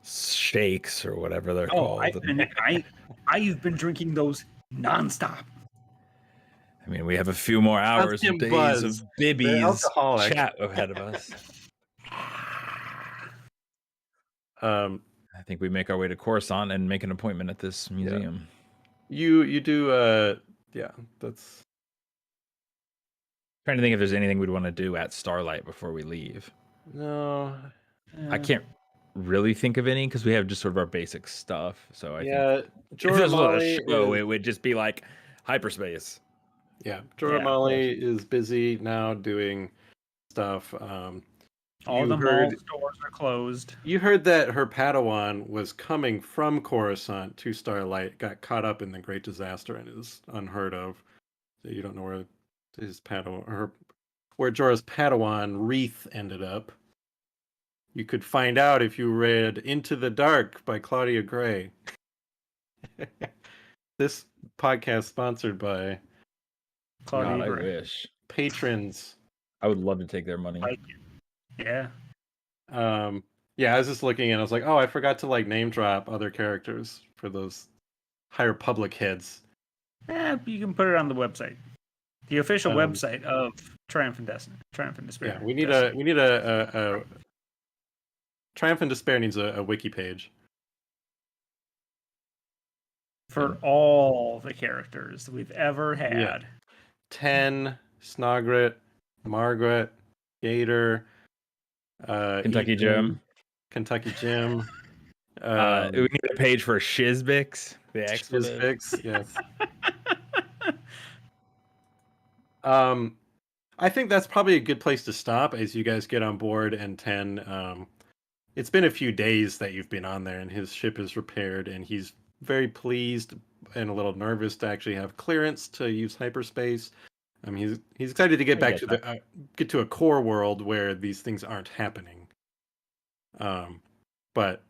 shakes or whatever they're Oh, called. I've been drinking those nonstop. I mean, we have a few more hours him of days buzz. of They're Bibby's alcoholic. chat ahead of us. I think we make our way to Coruscant and make an appointment at this museum. You do yeah, that's Trying to think if there's anything we'd want to do at Starlight before we leave. no. I can't really think of any because we have just sort of our basic stuff. So I think if Jorah this was Molly a show, is, it would just be like hyperspace. Jorah Yeah, Molly is busy now doing stuff. all you the heard- mall stores are closed. You heard that her Padawan was coming from Coruscant to Starlight, got caught up in the Great Disaster, and is unheard of. So you don't know where his Padawan, where Jorah's Padawan Wreath ended up. You could find out if you read Into the Dark by Claudia Gray. This podcast sponsored by Claudia God, I Gray. wish. patrons. I would love to take their money. Like it. Yeah. Yeah, I was just looking and I was like, oh, I forgot to like name drop other characters for those High Republic heads. You can put it on the website. The official Um, website of Triumph and Destiny. Triumph and Despair. Yeah, we need a Triumph and Despair needs a wiki page. for all the characters we've ever had. Yeah. 10, Snogret, Margaret, Gator, Kentucky Ethan, Jim. Kentucky Jim. We need a page for Shizbix, the expletive. Shizbix, yes. I think that's probably a good place to stop as you guys get on board. And 10, it's been a few days that you've been on there, and his ship is repaired, and he's very pleased and a little nervous to actually have clearance to use hyperspace. He's excited to get back to the get to a core world where these things aren't happening. But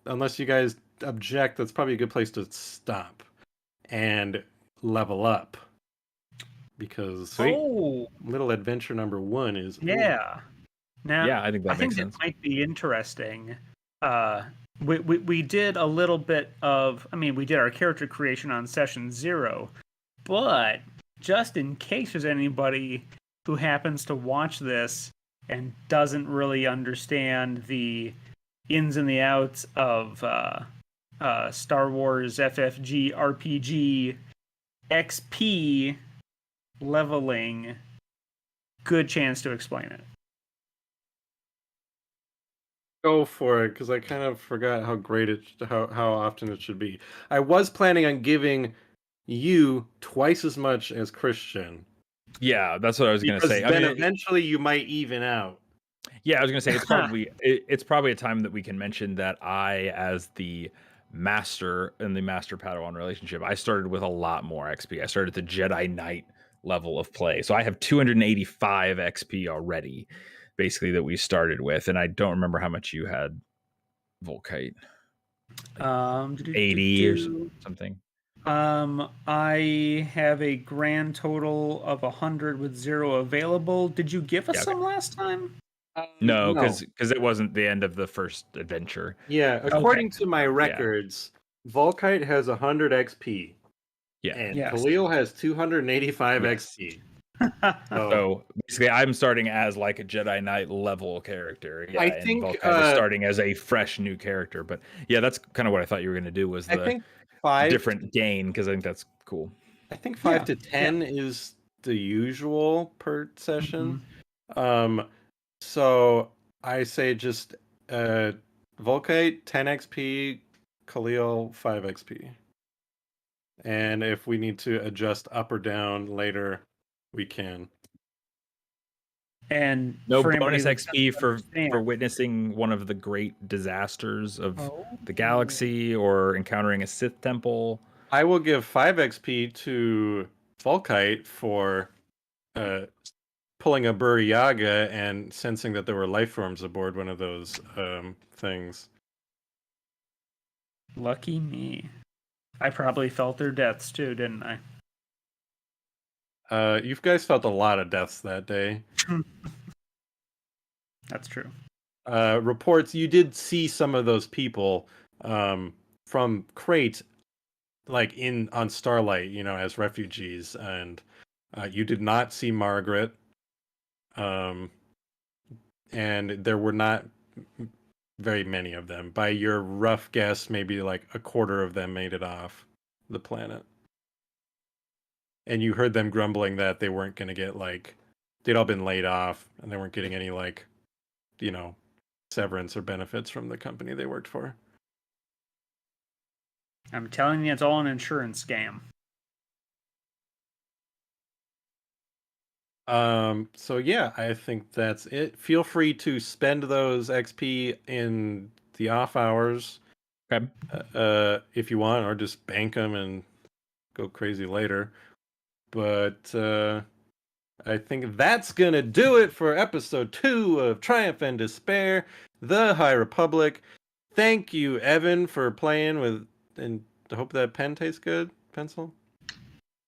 unless you guys object, that's probably a good place to stop and level up, because little adventure number 1 is Yeah. Now, Yeah, I think that makes sense. It might be interesting. We did a little bit of, we did our character creation on session 0, but just in case there's anybody who happens to watch this and doesn't really understand the ins and the outs of Star Wars FFG RPG XP leveling, good chance to explain it. Go for it, because I kind of forgot how great how often it should be. I was planning on giving you twice as much as Christian. Yeah, that's what I was going to say. Then eventually you might even out. Yeah, I was going to say it's probably a time that we can mention that I, as the master in the master Padawan relationship, I started with a lot more XP. I started at the Jedi Knight level of play, so I have 285 XP already, basically, that we started with, and I don't remember how much you had, Volkite. 80 or something. I have a grand total of 100 with 0 available. Did you give us some last time? No, because it wasn't the end of the first adventure. Yeah, according to my records, Volkite has 100 XP. Yeah. And Khalil has 285 XP. So basically, I'm starting as like a Jedi Knight level character. Yeah, I think Volkite is starting as a fresh new character. But yeah, that's kind of what I thought you were going to do, was the different gain, because I think that's cool. I think 5 to 10 is the usual per session. So I say just Volkite 10 XP, Khalil 5 XP. And if we need to adjust up or down later, we can. And No for anybody bonus that XP doesn't for understand- witnessing one of the great disasters of Oh. the galaxy or encountering a Sith temple. I will give 5 XP to Volkite for pulling a Buriyaga and sensing that there were life forms aboard one of those things. Lucky me. I probably felt their deaths too, didn't I? You guys felt a lot of deaths that day. That's true. Reports you did see some of those people from Crait, like on Starlight, as refugees, and you did not see Margaret. And there were not very many of them. By your rough guess, maybe like a quarter of them made it off the planet. And you heard them grumbling that they weren't going to get they'd all been laid off and they weren't getting any severance or benefits from the company they worked for. I'm telling you, it's all an insurance scam. So yeah, I think that's it. Feel free to spend those XP in the off hours, Okay. if you want, or just bank them and go crazy later. But I think that's gonna do it for episode 2 of Triumph and Despair, the High Republic. Thank you, Evan, for playing with, and I hope that pen tastes good. Pencil.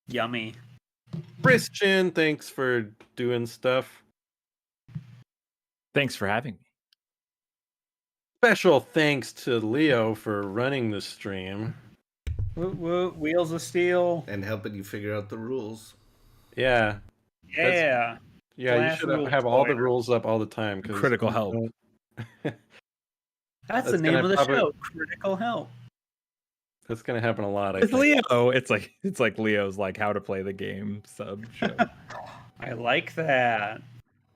Yummy. Christian, thanks for doing stuff. Thanks for having me. Special thanks to Leo for running the stream. Woot woot, wheels of steel. And helping you figure out the rules. Yeah. Yeah. Yeah, you Glass should rule have all the spoiler. rules up all the time. Critical help. That's the That's name gonna of the probably- show. Critical help. That's gonna happen a lot. I It's think. Leo. It's like Leo's like how to play the game sub show. I like that.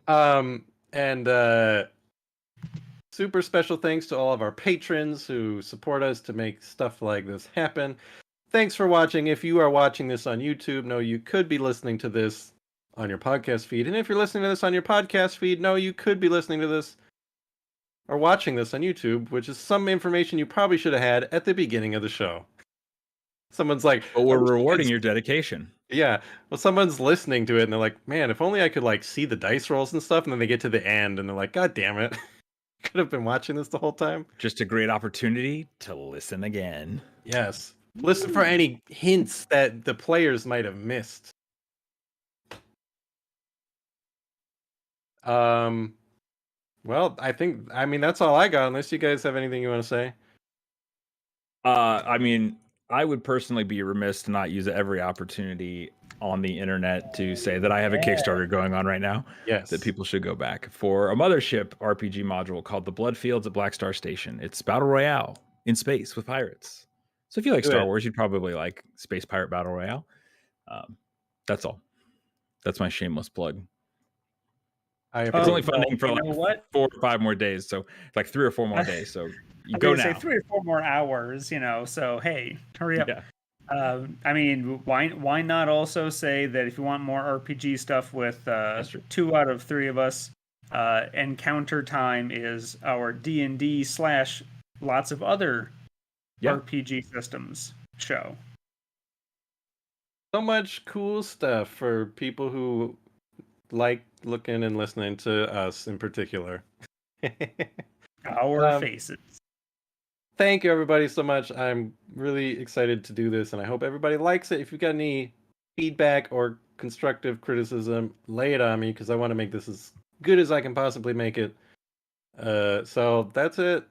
And super special thanks to all of our patrons who support us to make stuff like this happen. Thanks for watching. If you are watching this on YouTube, no, you could be listening to this on your podcast feed. And if you're listening to this on your podcast feed, no, you could be listening to this or watching this on YouTube, which is some information you probably should have had at the beginning of the show. Someone's like, But we're "I wish I could rewarding your dedication. Yeah, well, someone's listening to it and they're like, "Man, if only I could see the dice rolls and stuff." And then they get to the end and they're like, "God damn it, could have been watching this the whole time." Just a great opportunity to listen again. Yes, listen for any hints that the players might have missed. Well, I mean that's all I got. Unless you guys have anything you want to say. I mean, I would personally be remiss to not use every opportunity on the internet to say that I have a Kickstarter going on right now. Yes, That people should go back for a mothership RPG module called the Bloodfields at Black Star Station. It's Battle Royale in space with pirates. So if you like Star Wars, you'd probably like Space Pirate Battle Royale. That's all. That's my shameless plug. It's only funding for 4 or 5 more days, so like 3 or 4 more days. So you go now. Say 3 or 4 more hours, So hey, hurry up. Yeah. I mean, why not also say that if you want more RPG stuff with 2 out of 3 of us, Encounter Time is our D&D / lots of other RPG systems show. So much cool stuff for people who like looking and listening to us in particular. Our faces. Thank you everybody so much. I'm really excited to do this and I hope everybody likes it. If you've got any feedback or constructive criticism, lay it on me because I want to make this as good as I can possibly make it. So that's it.